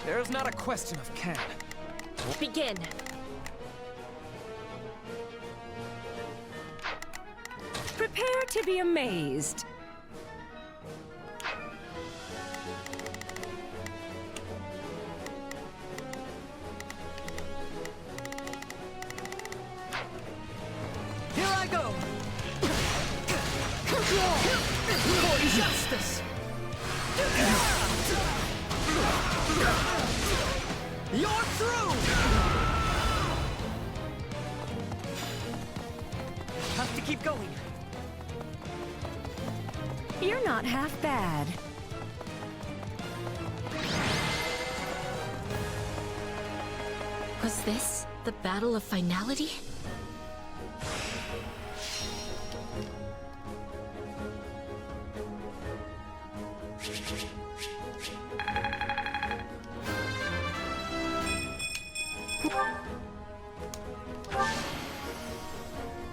There's not a question of can. Begin. Prepare to be amazed. Here I go! For justice! You're through! Have to keep going. You're not half bad. Was this the battle of finality?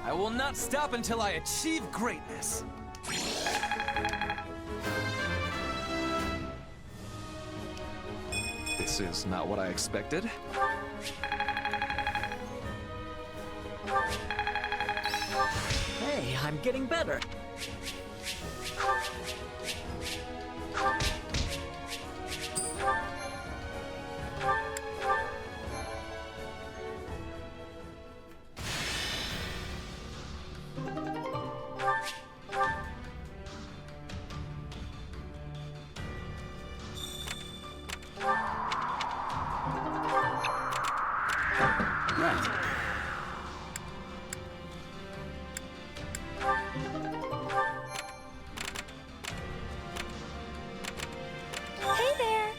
I will not stop until I achieve greatness. This is not what I expected. Hey, I'm getting better. Hey there.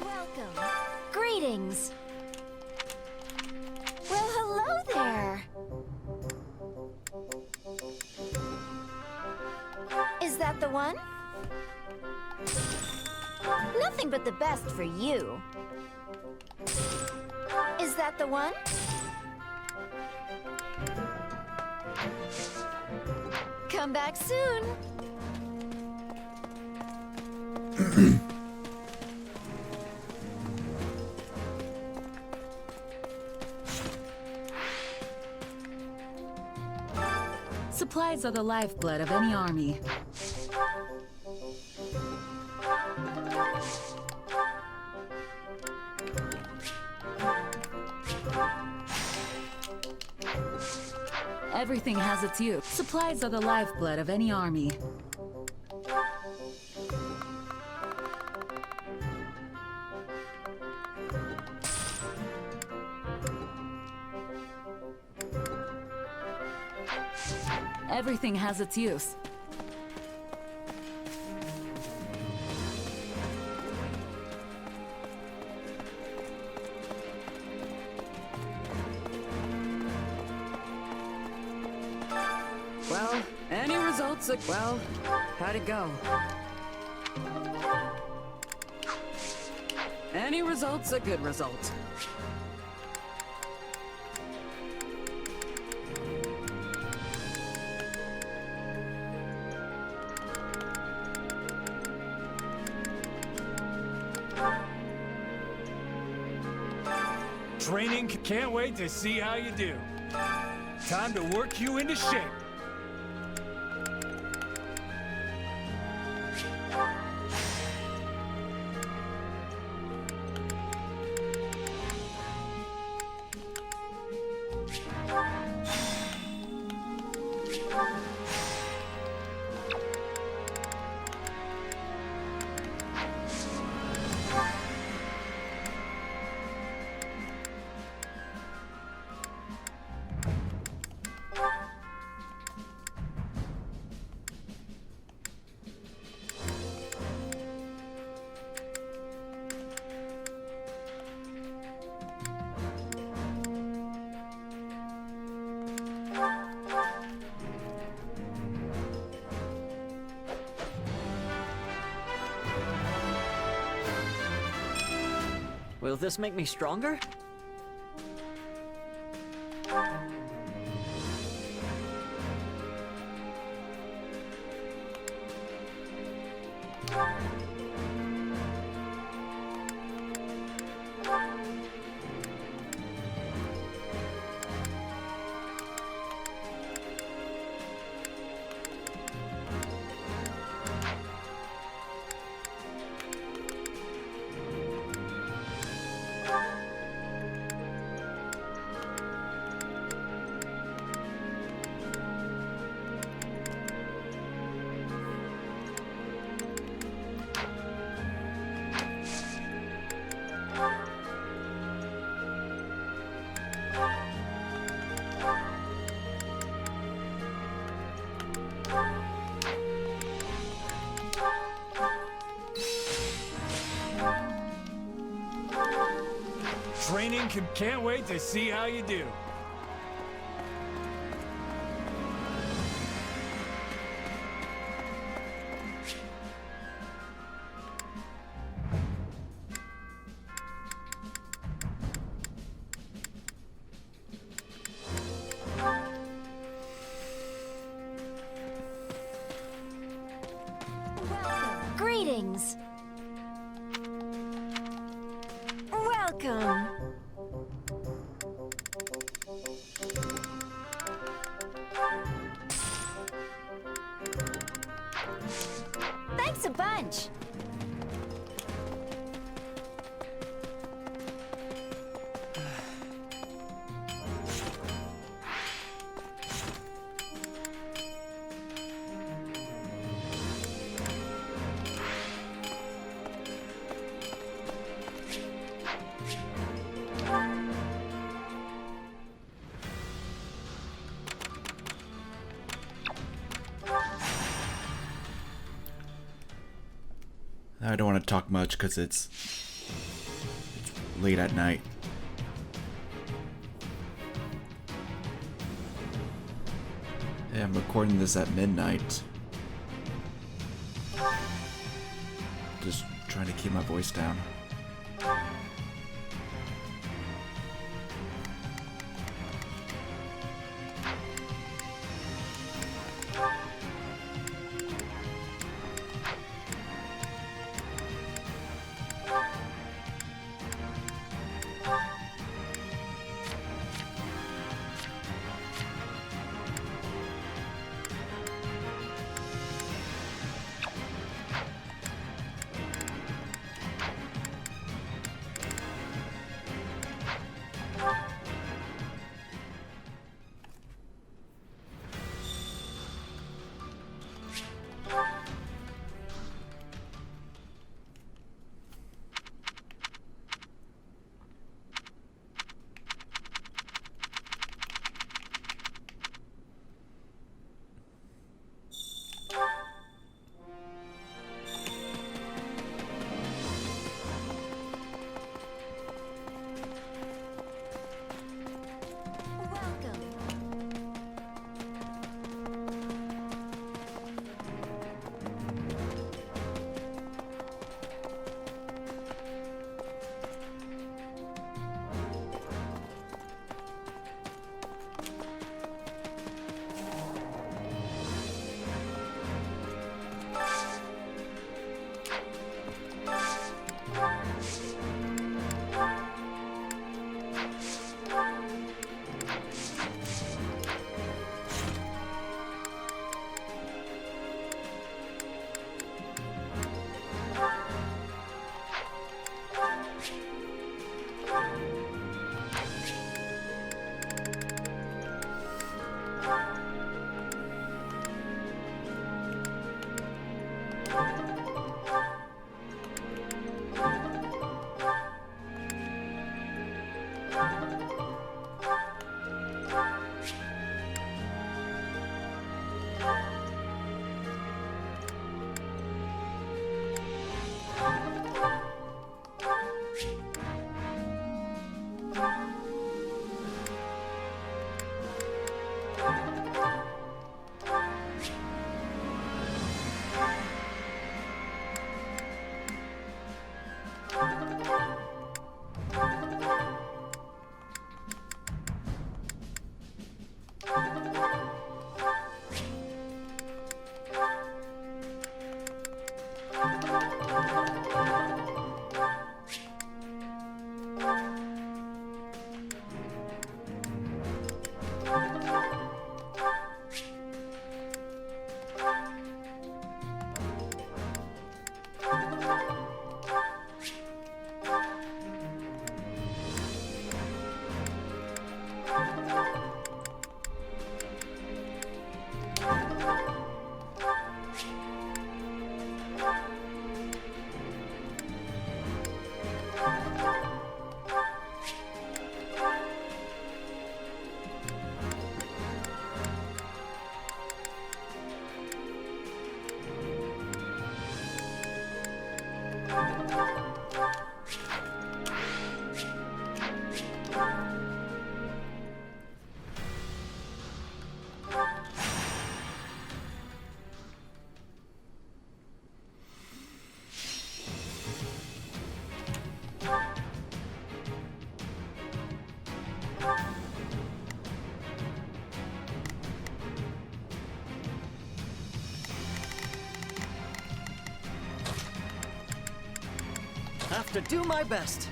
Welcome. Greetings. Well, hello there. Is that the one? Nothing but the best for you. Is that the one? Come back soon. Supplies are the lifeblood of any army. Everything has its use. Supplies are the lifeblood of any army. Everything has its use. Well, any results? Well, how'd it go? Any result's a good result. Training, can't wait to see how you do. Time to work you into shape. Will this make me stronger? Training, can't wait to see how you do. Greetings. Welcome. Thanks a bunch. I don't want to talk much because it's late at night. Yeah, I'm recording this at midnight. Just trying to keep my voice down. Have to do my best.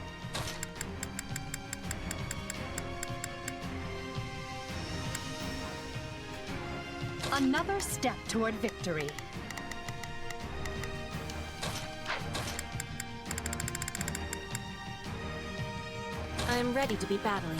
Another step toward victory. I am ready to be battling.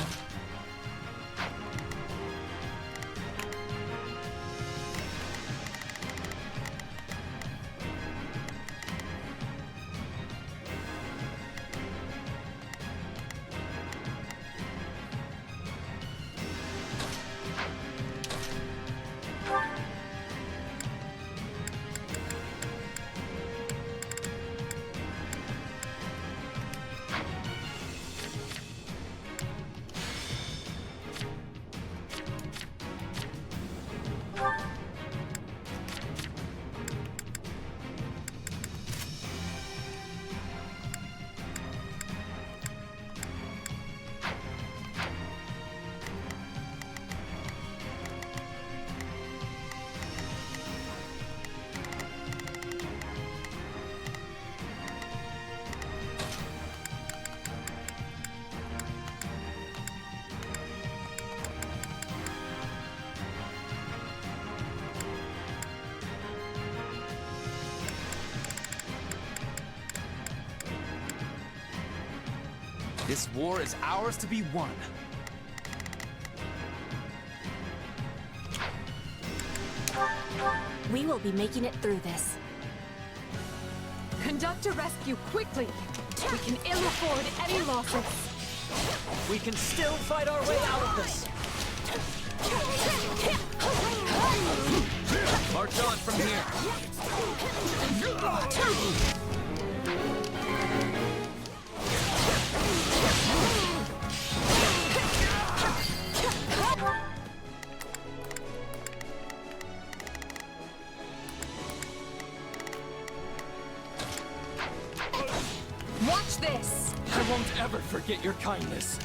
This war is ours to be won. We will be making it through this. Conduct a rescue quickly. We can ill afford any losses. We can still fight our way out of this. March on from here. Watch this! I won't ever forget your kindness.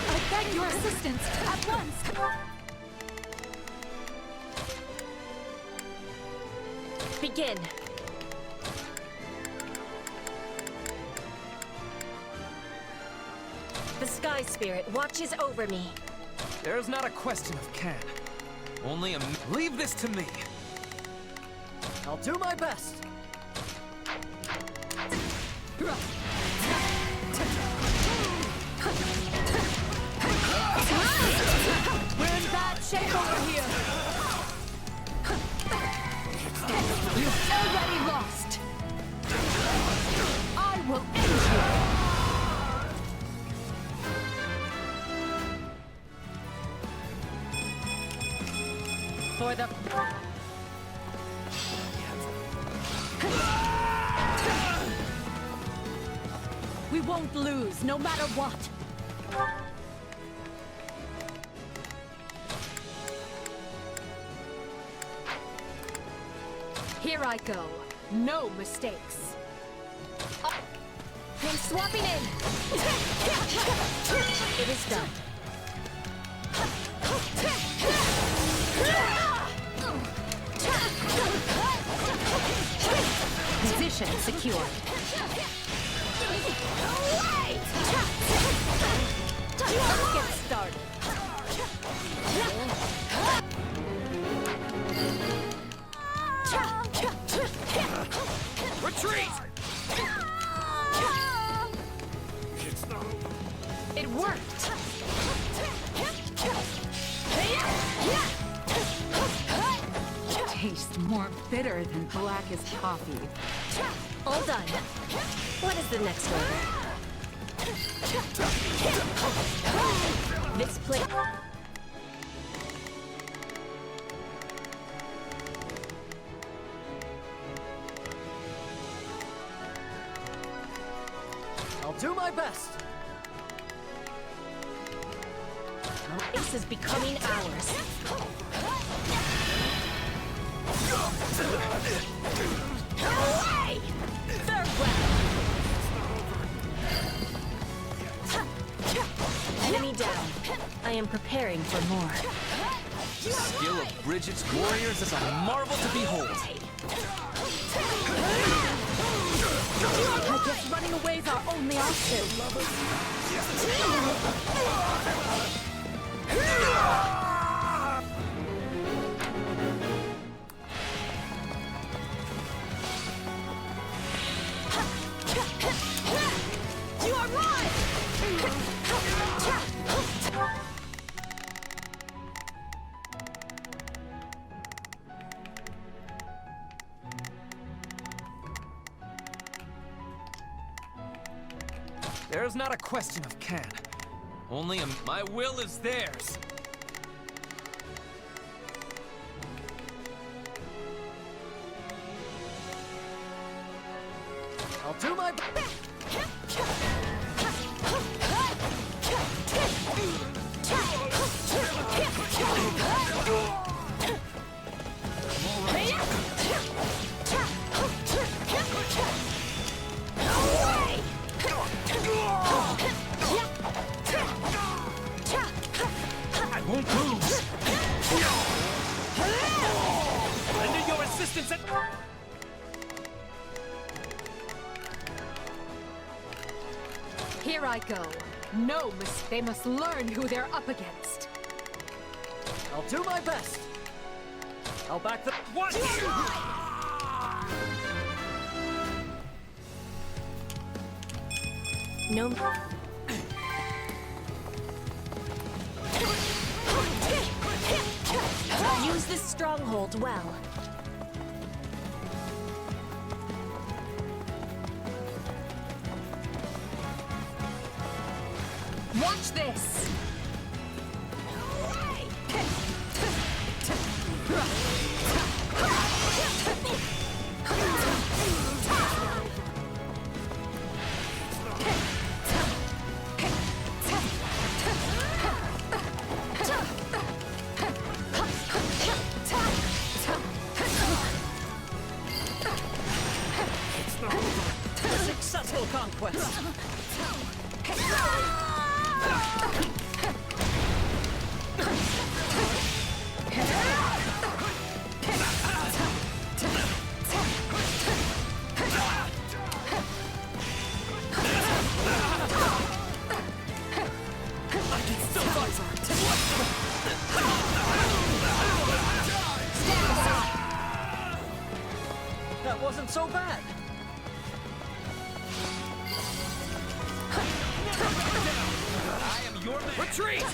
I beg your assistance at once! Begin. The Sky Spirit watches over me. There's not a question of can. Only a... Leave this to me! I'll do my best! We're in bad shape over here! You've already lost! I will end you! For the... We won't lose, no matter what! Here I go. No mistakes. I'm swapping in! It is done. Position secure. Let's get started. Retreat! It worked! Tastes more bitter than black as coffee. All done. What is the next order? This plate. I'll do my best! This is becoming ours. Away! Farewell! Enemy down. I am preparing for more. The skill of Bridget's warriors is a marvel to behold. I guess running away is our only option. You are mine! There's not a question of can. Only a... My will is theirs. I'll do my best! I won't lose! Render your assistance at... Here I go. No mistake. They must learn who they're up against. I'll do my best! I'll back the... What? No. Use this stronghold well. Watch this! Successful conquest! wasn't so bad. I am your man. Retreat!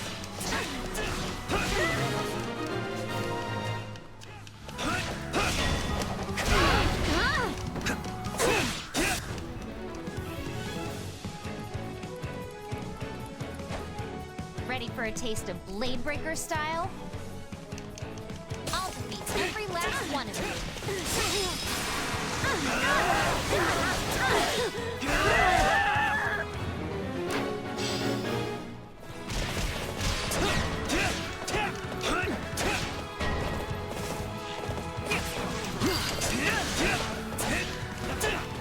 Ready for a taste of Blade Breaker style? I'll defeat every last one of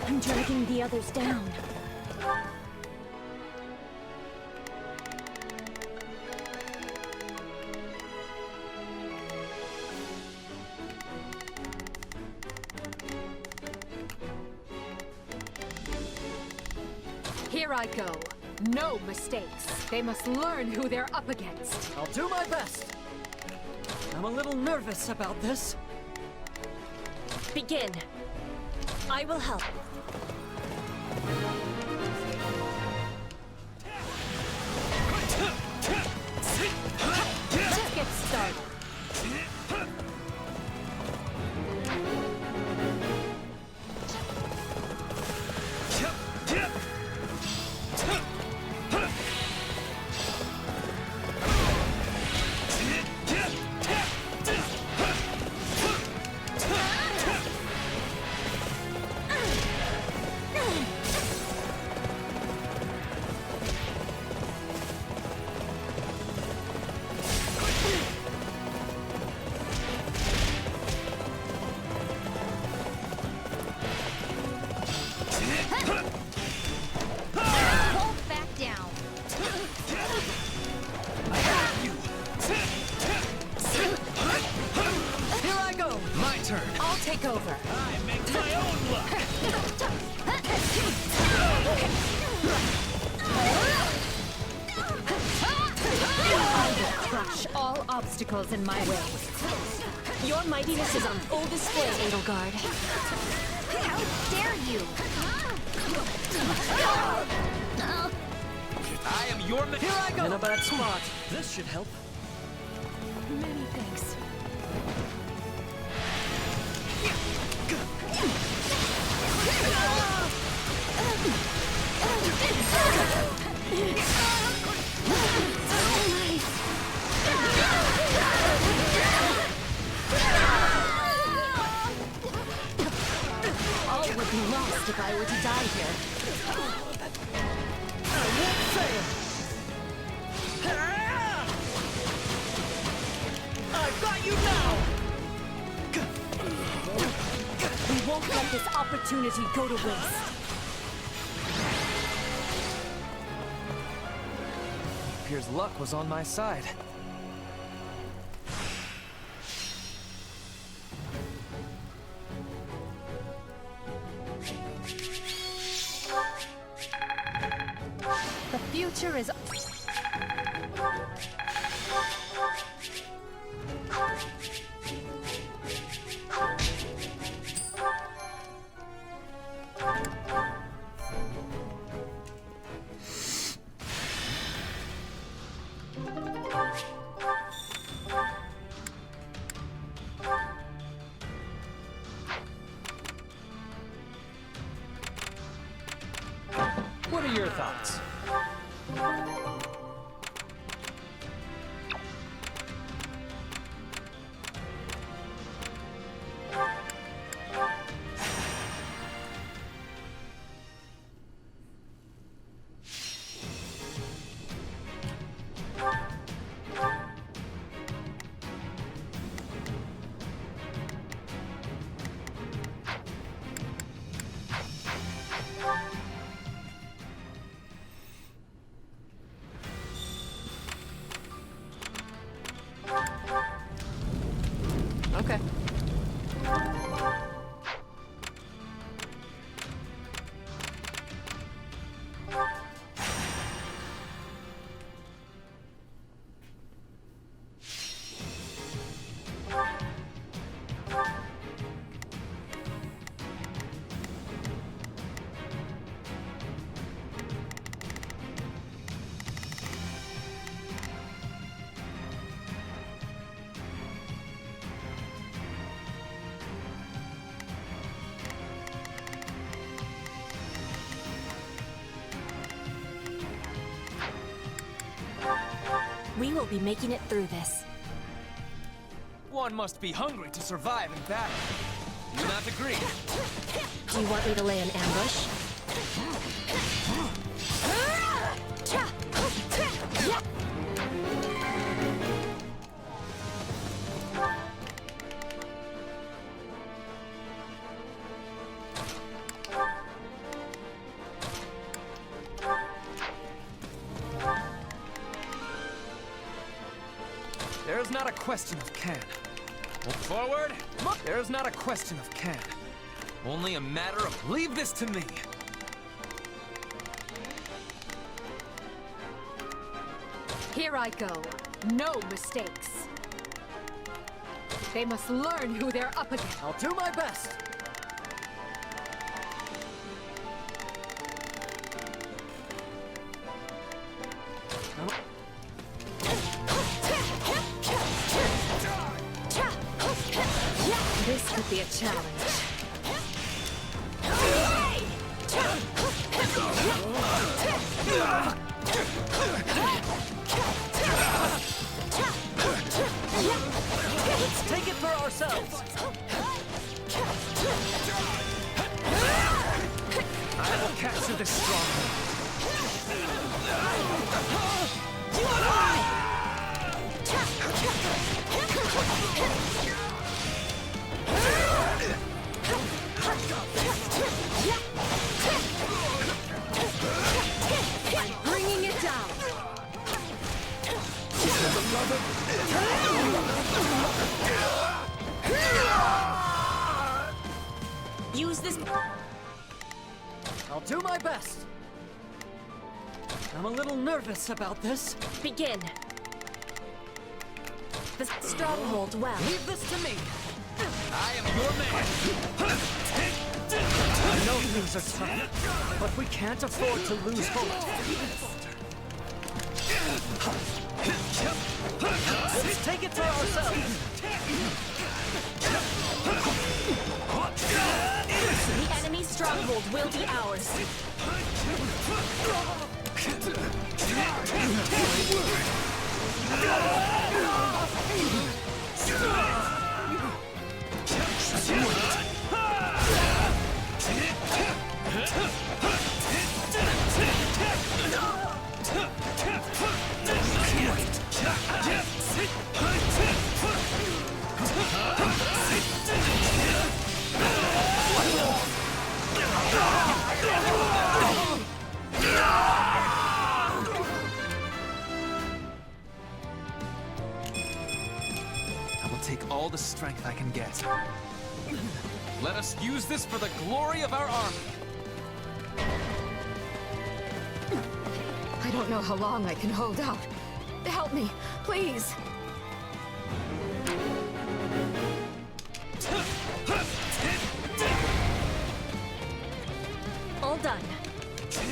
I'm dragging the others down. Here I go. No mistakes. They must learn who they're up against. I'll do my best. I'm a little nervous about this. Begin. I will help. Let's get started. Hold back down. Here I go! My turn. I'll take over. I make my own luck. I will crush all obstacles in my way. Your mightiness is on full display, Edelgard. How dare you? I am your man. Here I go! In a bad spot. This should help. Many thanks. All would be lost if I were to die here. I won't fail! I've got you now! We won't let this opportunity go to waste. Appears luck was on my side. The future is... What are your thoughts? Okay. We will be making it through this. One must be hungry to survive in battle. Do you not agree? Do you want me to lay an ambush? There is not a question of can. Look forward. There is not a question of can. Only a matter of leave this to me. Here I go. No mistakes. They must learn who they're up against. I'll do my best. This could be a challenge. Let's take it for ourselves. I will capture this stronghold. I'm bringing it down. Use this. I'll do my best. I'm a little nervous about this. Begin. The stronghold well. Leave this to me. I am your man. I know things are tough, but we can't afford to lose hope. Let's take it for ourselves. The enemy stronghold will be ours. I will take all the strength I can get. Let us use this for the glory of our army. I don't know how long I can hold out. Help me, please. All done.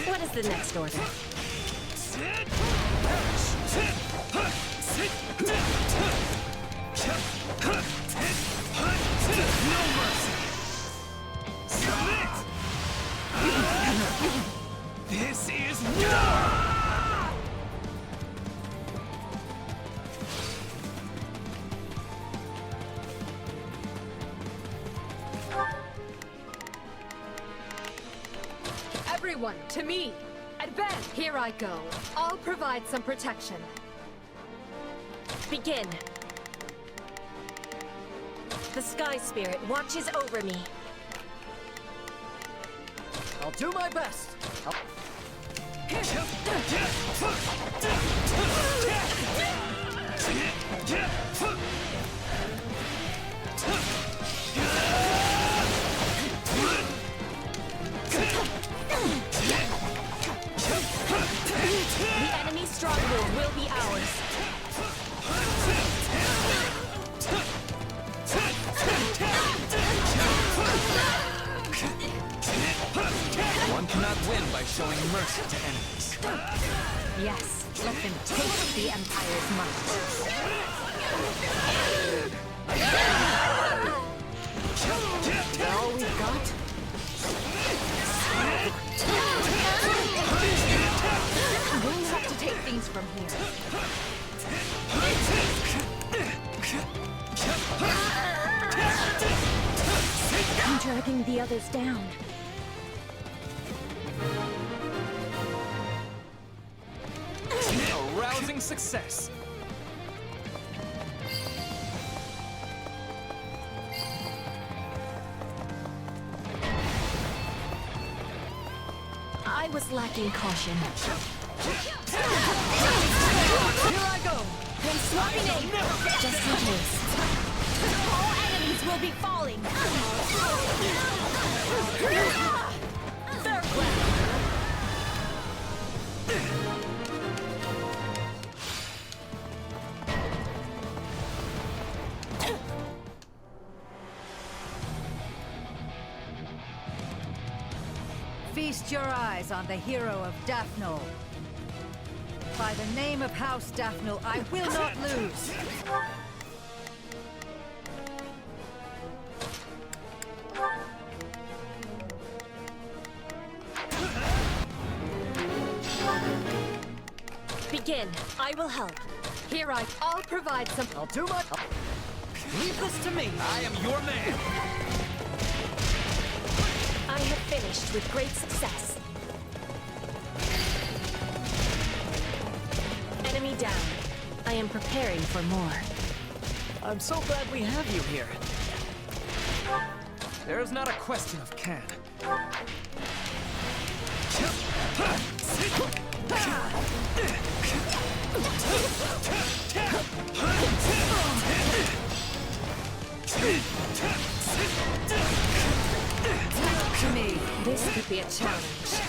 What is the next order? No mercy! Submit! This is war! Everyone, to me! Advance! Here I go. I'll provide some protection. Begin. The Sky Spirit watches over me. I'll do my best. The enemy stronghold will be ours. One cannot win by showing mercy to enemies. Yes, let them taste the Empire's might. Is that all we've got? We'll have to take things from here. knocking the others down. A rousing success. I was lacking caution. Here I go! Then swapping aim! Just in case. All enemies will be falling! Third round! Feast your eyes on the hero of Daphnol. By the name of House Daphnol, I will not lose. Begin. I will help. Here, I'll provide some. I'll do my... Leave this to me. I am your man. I have finished with great success. Enemy down. I am preparing for more. I'm so glad we have you here. There is not a question of can. To me, this could be a challenge.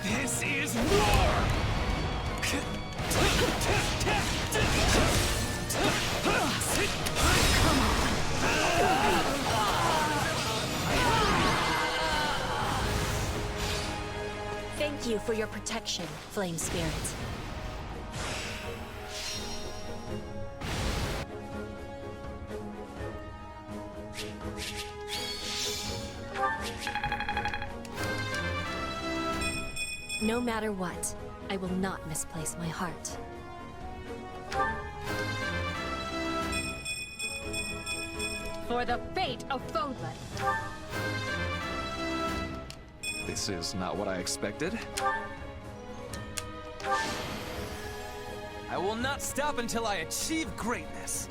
This is war! Thank you for your protection, Flame Spirit. No matter what, I will not misplace my heart. For the fate of Fodlan. This is not what I expected. I will not stop until I achieve greatness.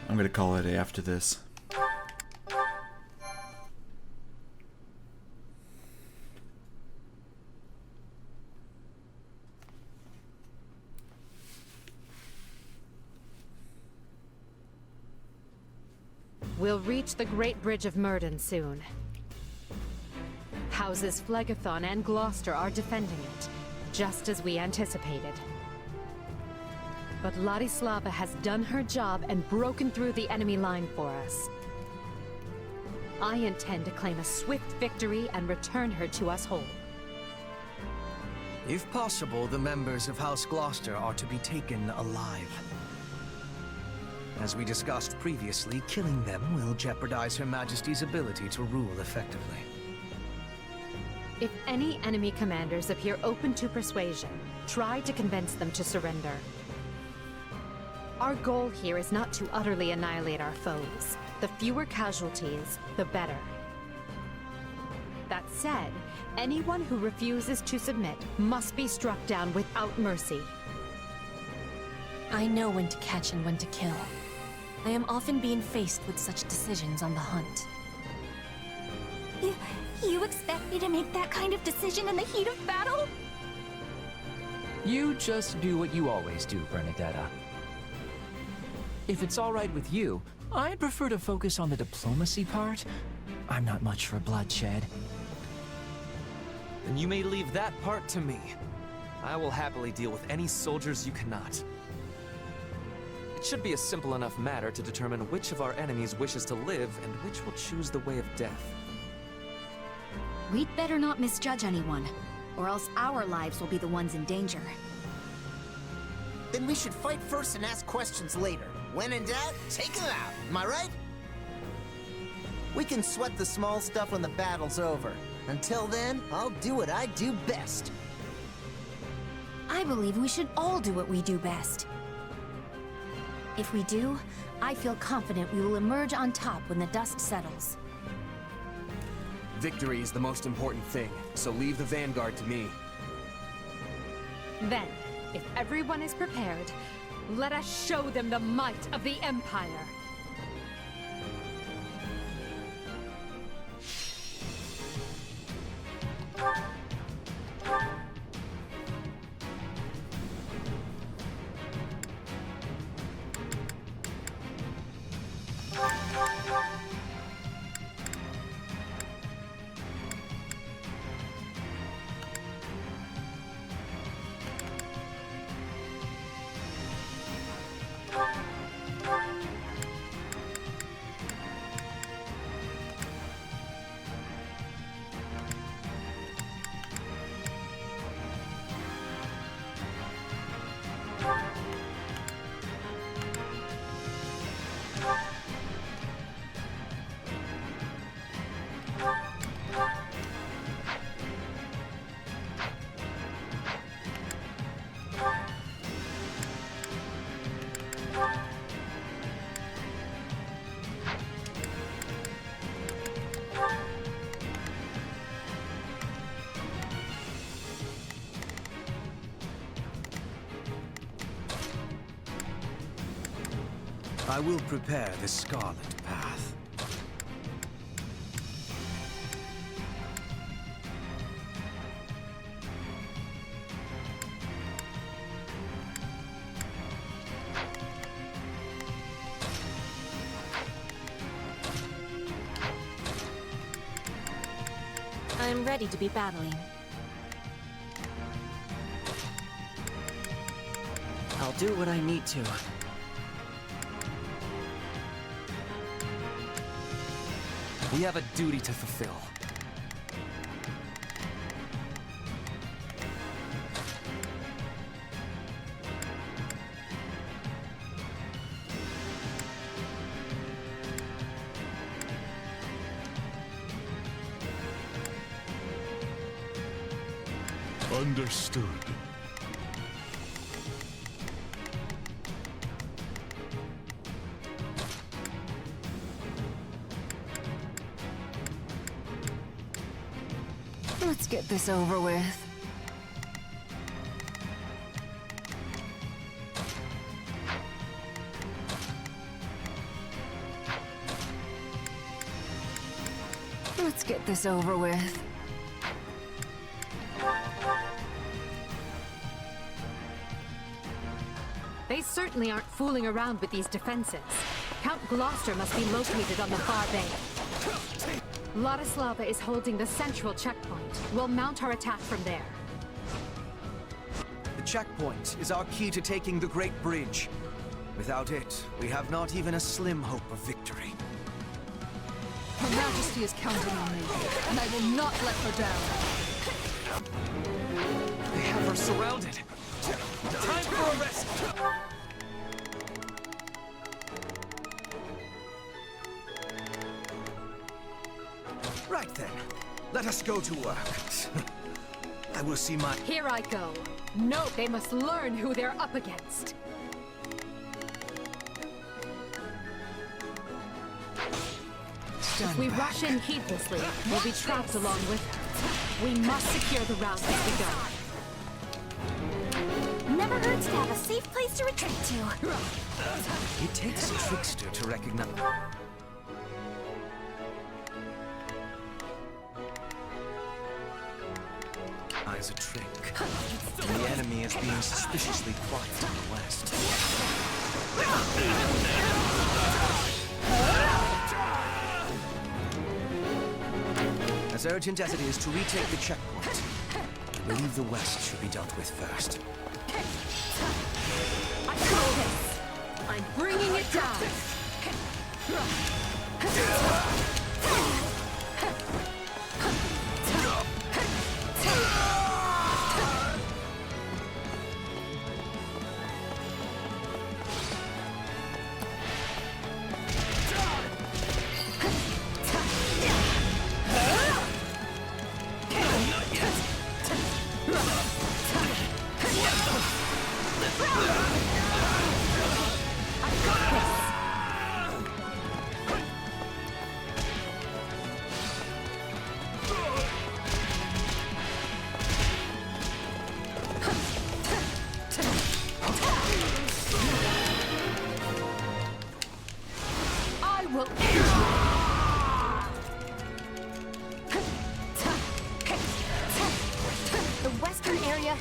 I'm gonna call it after this. We'll reach the Great Bridge of Myrden soon. Houses Phlegathon and Gloucester are defending it, just as we anticipated. But Ladislava has done her job and broken through the enemy line for us. I intend to claim a swift victory and return her to us whole. If possible, the members of House Gloucester are to be taken alive. As we discussed previously, killing them will jeopardize Her Majesty's ability to rule effectively. If any enemy commanders appear open to persuasion, try to convince them to surrender. Our goal here is not to utterly annihilate our foes. The fewer casualties, the better. That said, anyone who refuses to submit must be struck down without mercy. I know when to catch and when to kill. I am often being faced with such decisions on the hunt. You expect me to make that kind of decision in the heat of battle? You just do what you always do, Bernadetta. If it's all right with you, I'd prefer to focus on the diplomacy part. I'm not much for bloodshed. Then you may leave that part to me. I will happily deal with any soldiers you cannot. It should be a simple enough matter to determine which of our enemies wishes to live and which will choose the way of death. We'd better not misjudge anyone, or else our lives will be the ones in danger. Then we should fight first and ask questions later. When in doubt, take them out. Am I right? We can sweat the small stuff when the battle's over. Until then, I'll do what I do best. I believe we should all do what we do best. If we do, I feel confident we will emerge on top when the dust settles. Victory is the most important thing, so leave the vanguard to me. Then, if everyone is prepared, let us show them the might of the Empire. I will prepare the Scarlet Path. I'm ready to be battling. I'll do what I need to. We have a duty to fulfill. Understood. Let's get this over with. Let's get this over with. They certainly aren't fooling around with these defenses. Count Gloucester must be located on the far bank. Ladislava is holding the central checkpoint. We'll mount our attack from there. The checkpoint is our key to taking the Great Bridge. Without it, we have not even a slim hope of victory. Her Majesty is counting on me, and I will not let her down. They have her surrounded. Time for a rest! Right then, let us go to work. I will see my... Here I go. No, they must learn who they're up against. If we rush in heedlessly, we'll be trapped along with her. We must secure the route as we go. Never hurts to have a safe place to retreat to. It takes a trickster to recognize... Eyes a trick. And the enemy is being suspiciously quiet in the west. As urgent as it is to retake the checkpoint, I believe the west should be dealt with first. I call this. I'm bringing it down.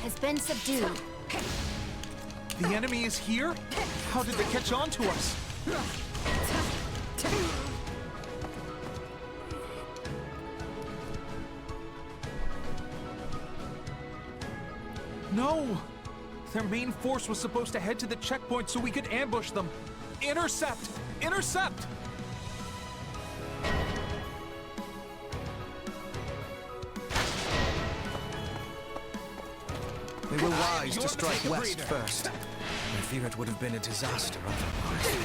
Has been subdued. The enemy is here? How did they catch on to us? No! Their main force was supposed to head to the checkpoint so we could ambush them. Intercept! Intercept! We were wise to strike west first. I fear it would have been a disaster otherwise.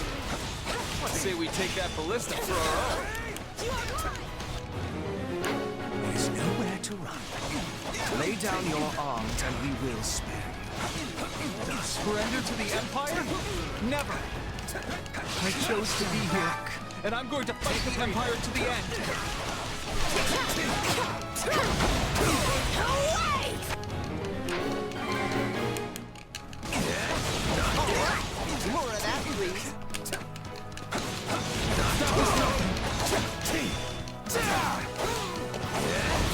Let's say we take that ballista for our own. There's nowhere to run. Lay down your arms and we will spare you. Surrender to the Empire? Never! I chose to be here, and I'm going to fight the Empire to the end! More of that, please.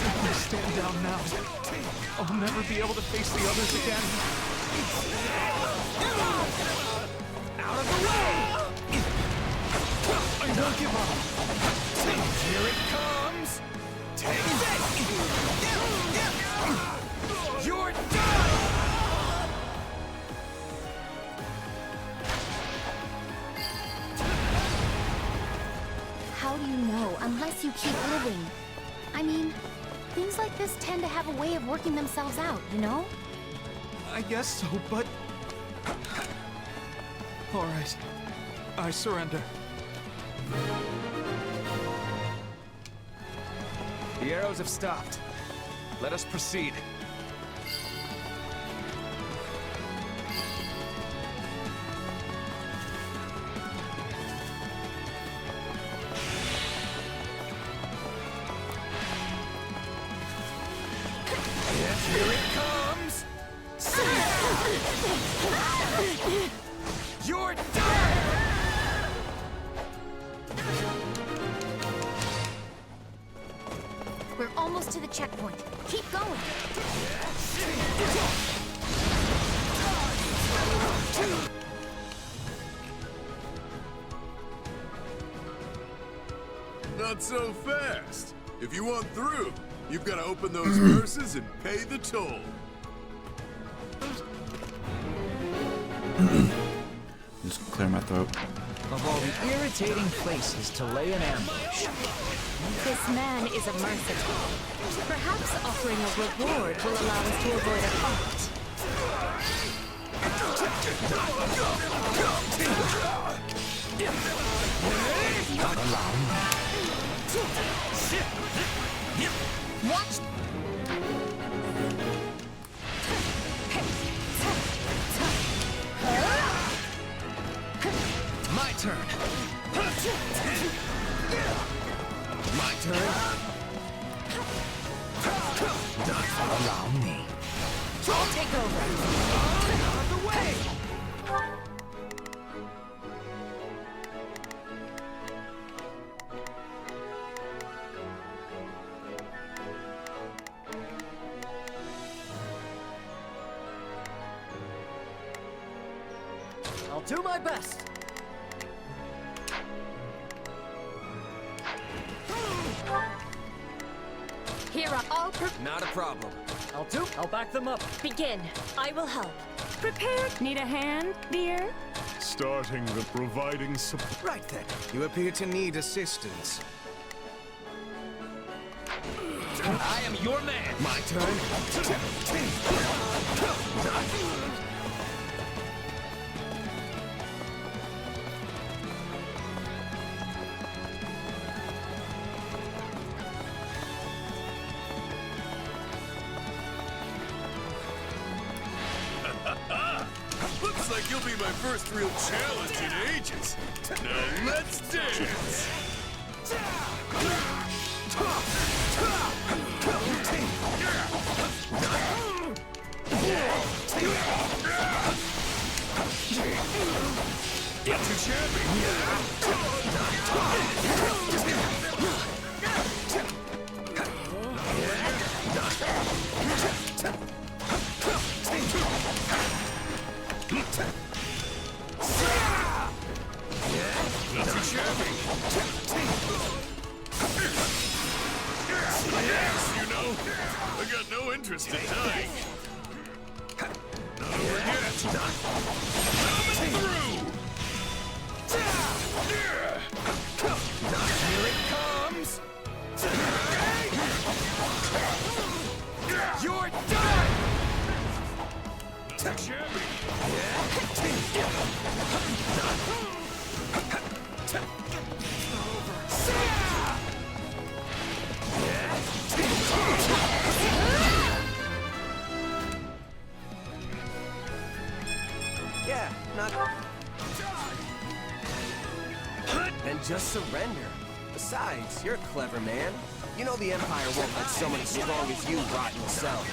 If I stand down now, I'll never be able to face the others again. Out of the way! I won't give up. Here it comes! Take this! You're done! How do you know unless you keep living? I mean, things like this tend to have a way of working themselves out, you know? I guess so, but... All right. I surrender. The arrows have stopped. Let us proceed. Here it comes! You're done! We're almost to the checkpoint. Keep going. Not so fast. If you want through, you've got to open those purses and pay the toll. Just clear my throat. Of all the irritating places to lay an ambush. This man is a mercenary. Perhaps offering a reward will allow us to avoid a fight. Not allowing that. Watch! My turn. My turn. Allow me. I'll take over. Out of the way! I'll do my best. Here are all Not a problem. I'll back them up. Begin. I will help. Prepare. Need a hand, dear? Starting the providing support. Right then. You appear to need assistance. I am your man. My turn. Looks like you'll be my first real challenge in ages. Now let's dance. Get too shabby. Not too shabby. Yes, you know, I got no interest in dying. Not over yet. Coming through. Here it comes. You're done. Not too shabby. Yeah, not... Then just surrender. Besides, you're a clever man. You know the Empire won't let someone as strong as you rot in cell.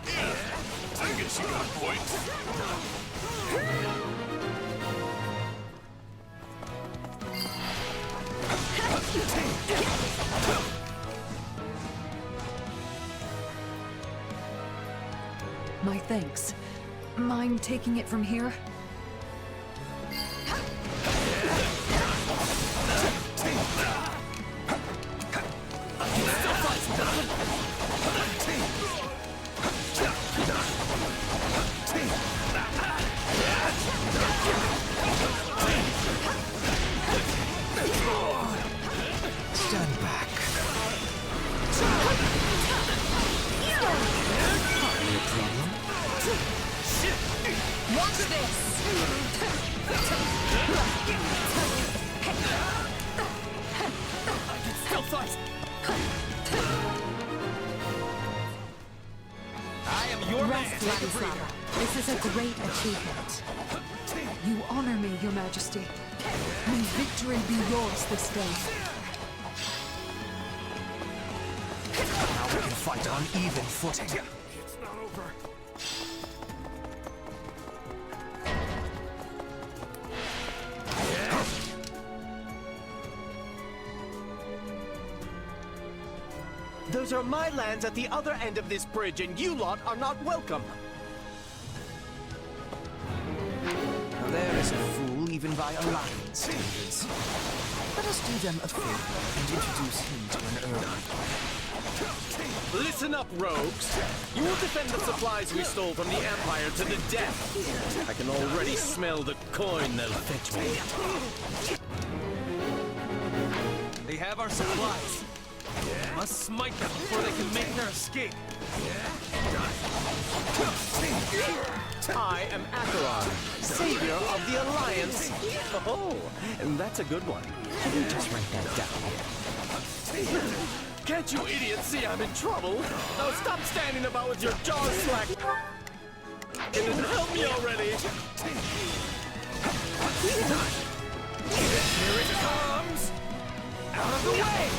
Yeah, I guess you got a point. My thanks. Mind taking it from here? Stand back. Any problem? Watch this! I can still fight. I am your man. Rest, Vladislava. This is a great achievement. You honor me, Your Majesty. May victory be yours this day. Now we can fight on even footing. It's not over. Those are my lands at the other end of this bridge, and you lot are not welcome. Now there is a fool even by alliance standards. Let us do them a favor and introduce him to an earl. Listen up, rogues. You will defend the supplies we stole from the Empire to the death. I can already smell the coin they'll fetch me. They have our supplies. We must smite them before they can make their escape. I am Acheron, savior of the Alliance. Oh, and that's a good one. Can you just write that down? Can't you idiots see I'm in trouble? Now stop standing about with your jaws slack. And help me already. Here it comes! Out of the way!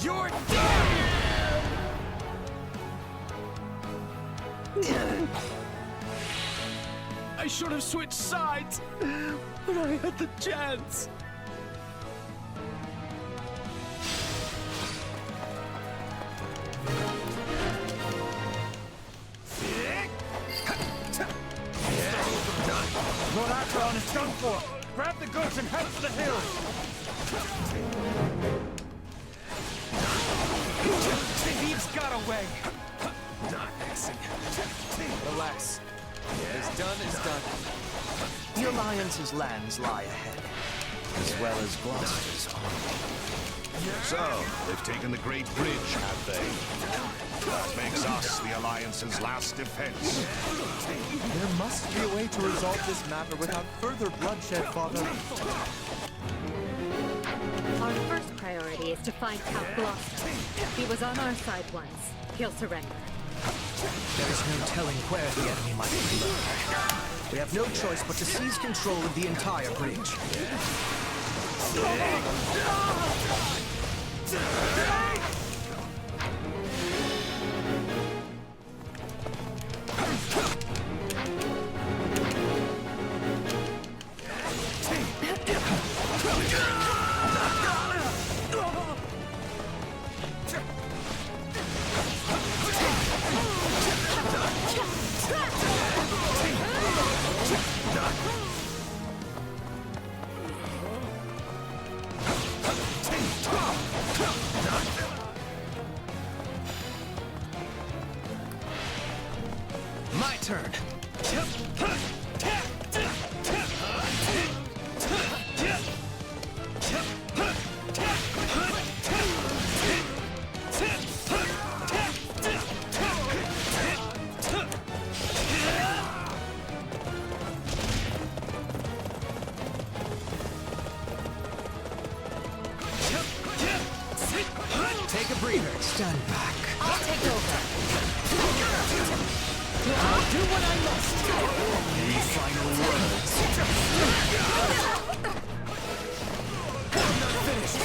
You're done! I should have switched sides, but I had the chance. Lord Acheron is done for. Grab the goods and head for the hills. Thieves got away. Not mixing. Relax. What is done is done. The Alliance's lands lie ahead, as well as Gloucester's army. So, they've taken the Great Bridge, have they? That makes us the Alliance's last defense. There must be a way to resolve this matter without further bloodshed, Father. Our first priority is to find Count Gloucester. He was on our side once. He'll surrender. There is no telling where the enemy might be lurking. We have no choice but to seize control of the entire bridge. My turn. Take a breather. Stand back. I'll take over. I'll do what I must. Any final words? I'm not finished.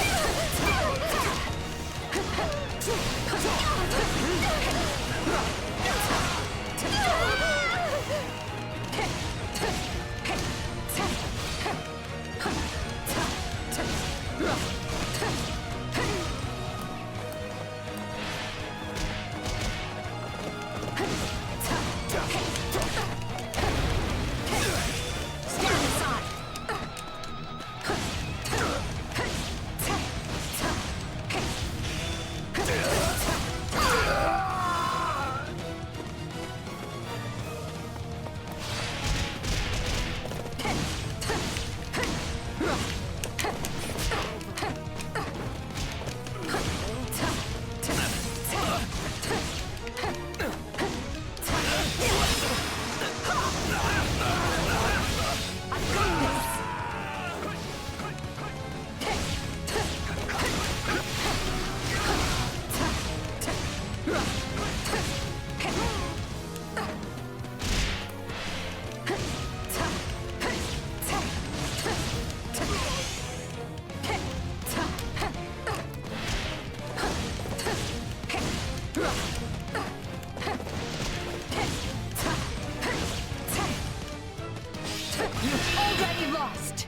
Already lost.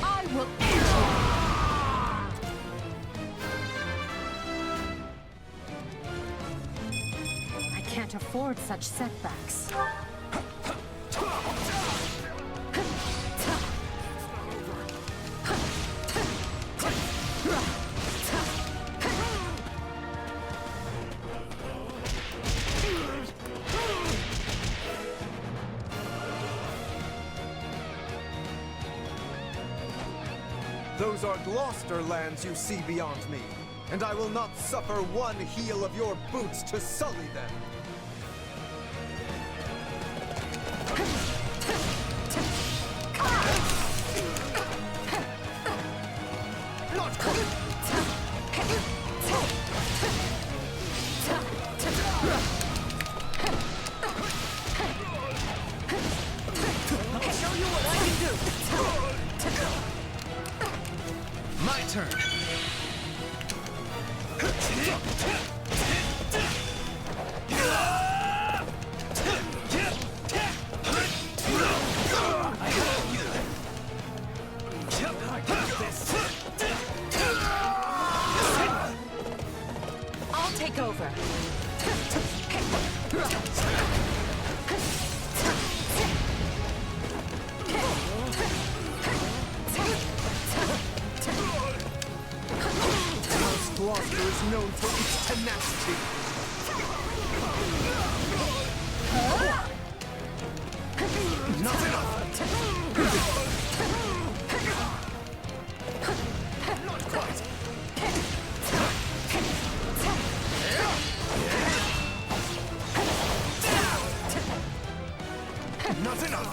I will end you. I can't afford such setbacks. Those are Gloucester lands you see beyond me, and I will not suffer one heel of your boots to sully them. I'll show you what I can do. turn. I'll take over. House Gloucester is known for its tenacity. Not enough! Not quite. Not enough!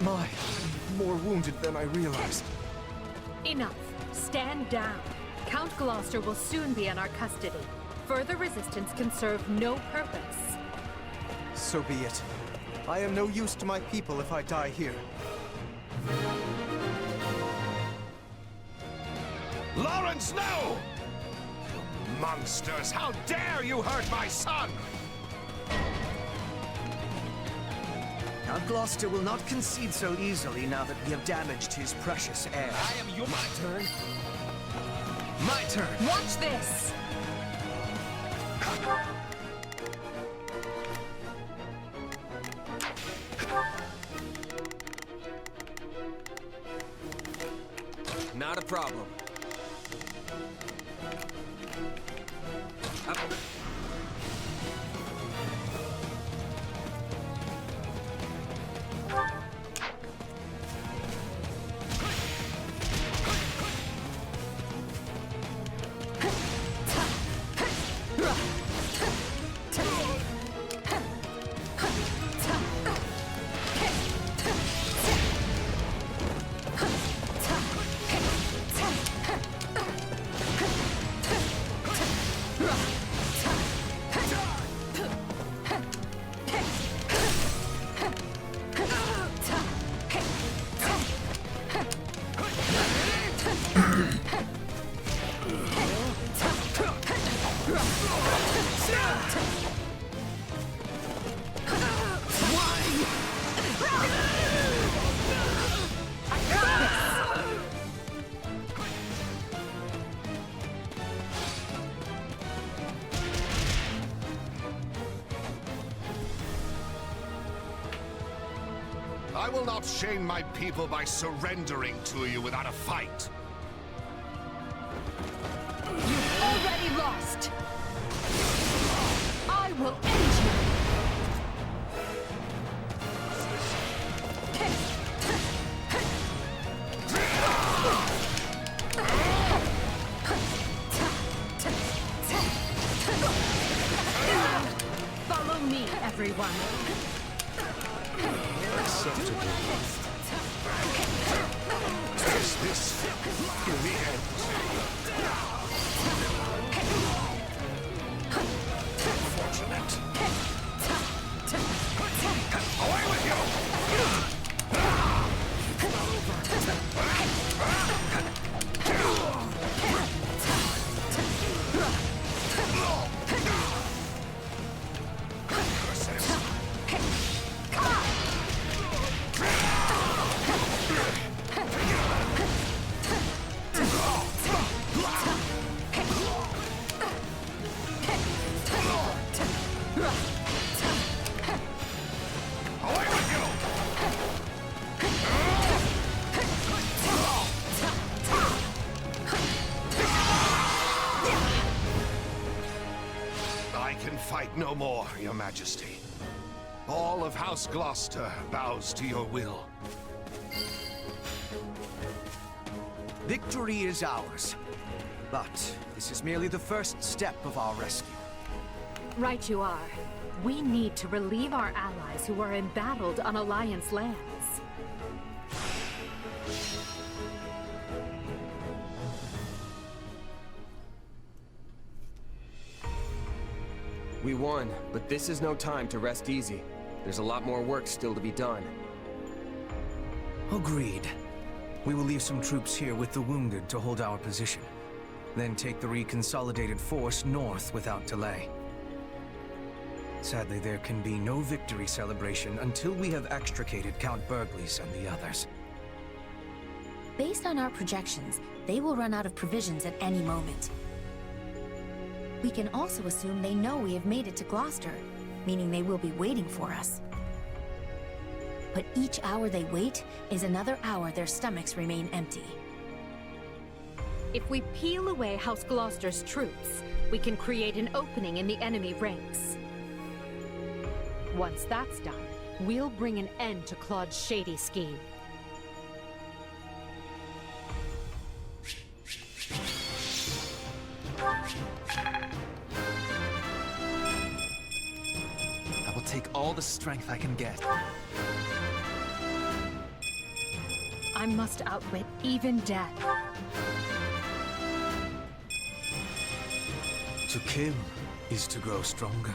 I'm more wounded than I realized. Enough. Stand down. Count Gloucester will soon be in our custody. Further resistance can serve no purpose. So be it. I am no use to my people if I die here. Lawrence, no! You monsters! How dare you hurt my son! Count Gloucester will not concede so easily now that we have damaged his precious heir. I am your... My turn. My turn. Watch this! Not a problem. I will not shame my people by surrendering to you without a fight. You've already lost! I will end you! Follow me, everyone. Acceptable. Taste this in the end. Fortunate. Away with you! Fight no more, Your Majesty. All of House Gloucester bows to your will. Victory is ours. But this is merely the first step of our rescue. Right you are. We need to relieve our allies who are embattled on Alliance lands. We won, but this is no time to rest easy. There's a lot more work still to be done. Agreed. We will leave some troops here with the wounded to hold our position. Then take the reconsolidated force north without delay. Sadly, there can be no victory celebration until we have extricated Count Burgleys and the others. Based on our projections, they will run out of provisions at any moment. We can also assume they know we have made it to Gloucester, meaning they will be waiting for us. But each hour they wait is another hour their stomachs remain empty. If we peel away House Gloucester's troops, we can create an opening in the enemy ranks. Once that's done, we'll bring an end to Claude's shady scheme. I will take all the strength I can get. I must outwit even death. To kill is to grow stronger.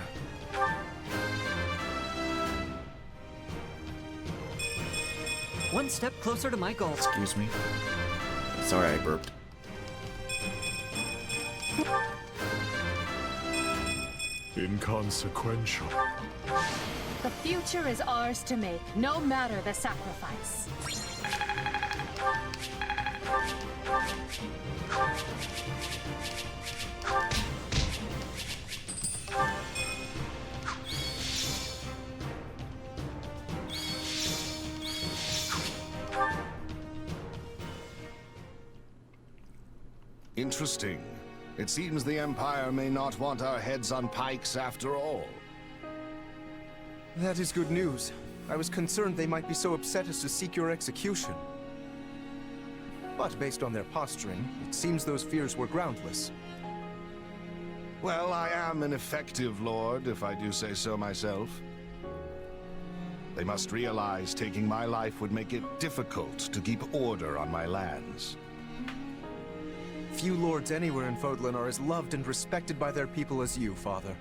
One step closer to my goal. Excuse me. Sorry, I burped. Inconsequential. The future is ours to make, no matter the sacrifice. Interesting. It seems the Empire may not want our heads on pikes after all. That is good news. I was concerned they might be so upset as to seek your execution. But based on their posturing, it seems those fears were groundless. Well, I am an effective lord, if I do say so myself. They must realize taking my life would make it difficult to keep order on my lands. Few lords anywhere in Fodlan are as loved and respected by their people as you, Father.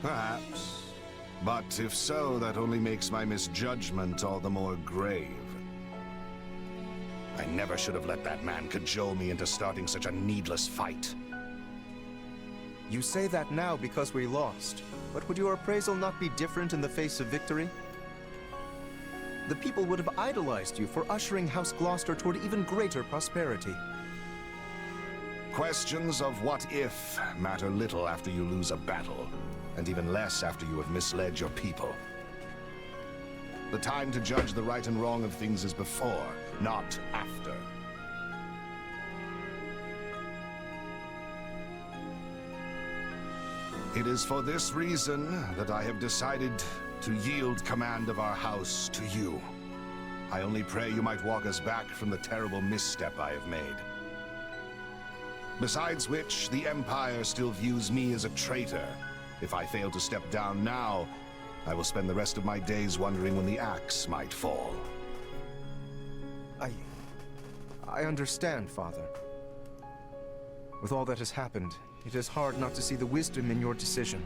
Perhaps. But if so, that only makes my misjudgment all the more grave. I never should have let that man cajole me into starting such a needless fight. You say that now because we lost, but would your appraisal not be different in the face of victory? The people would have idolized you for ushering House Gloucester toward even greater prosperity. Questions of what if matter little after you lose a battle, and even less after you have misled your people. The time to judge the right and wrong of things is before, not after. It is for this reason that I have decided to yield command of our house to you. I only pray you might walk us back from the terrible misstep I have made. Besides which, the Empire still views me as a traitor. If I fail to step down now, I will spend the rest of my days wondering when the axe might fall. I understand, Father. With all that has happened, it is hard not to see the wisdom in your decision.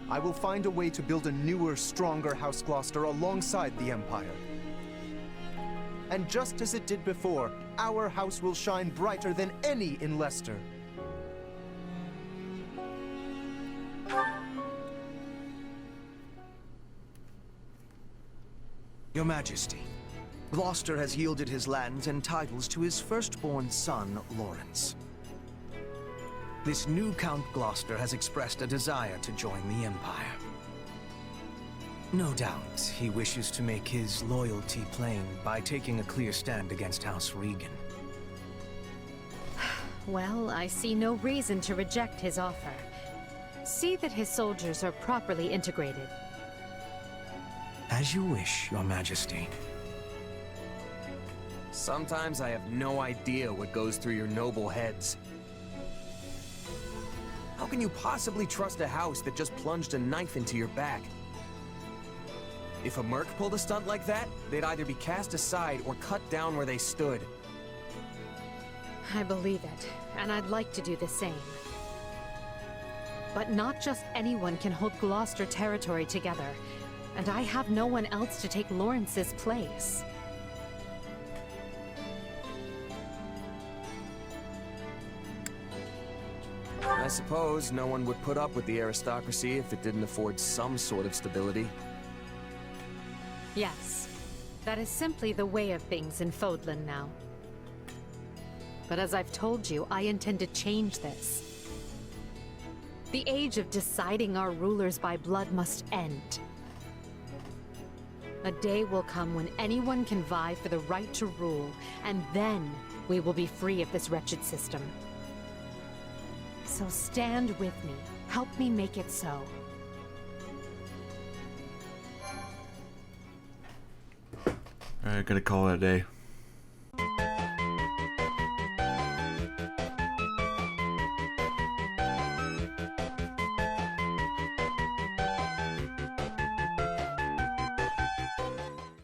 I will find a way to build a newer, stronger House Gloucester alongside the Empire. And just as it did before, our house will shine brighter than any in Leicester. Your Majesty, Gloucester has yielded his lands and titles to his firstborn son, Lawrence. This new Count Gloucester has expressed a desire to join the Empire. No doubt, he wishes to make his loyalty plain by taking a clear stand against House Regan. Well, I see no reason to reject his offer. See that his soldiers are properly integrated. As you wish, Your Majesty. Sometimes I have no idea what goes through your noble heads. How can you possibly trust a house that just plunged a knife into your back? If a MERC pulled a stunt like that, they'd either be cast aside or cut down where they stood. I believe it, and I'd like to do the same. But not just anyone can hold Gloucester territory together, and I have no one else to take Lawrence's place. I suppose no one would put up with the aristocracy if it didn't afford some sort of stability. Yes, that is simply the way of things in Fodlan now. But as I've told you, I intend to change this. The age of deciding our rulers by blood must end. A day will come when anyone can vie for the right to rule, and then we will be free of this wretched system. So stand with me. Help me make it so. Alright, gonna call it a day.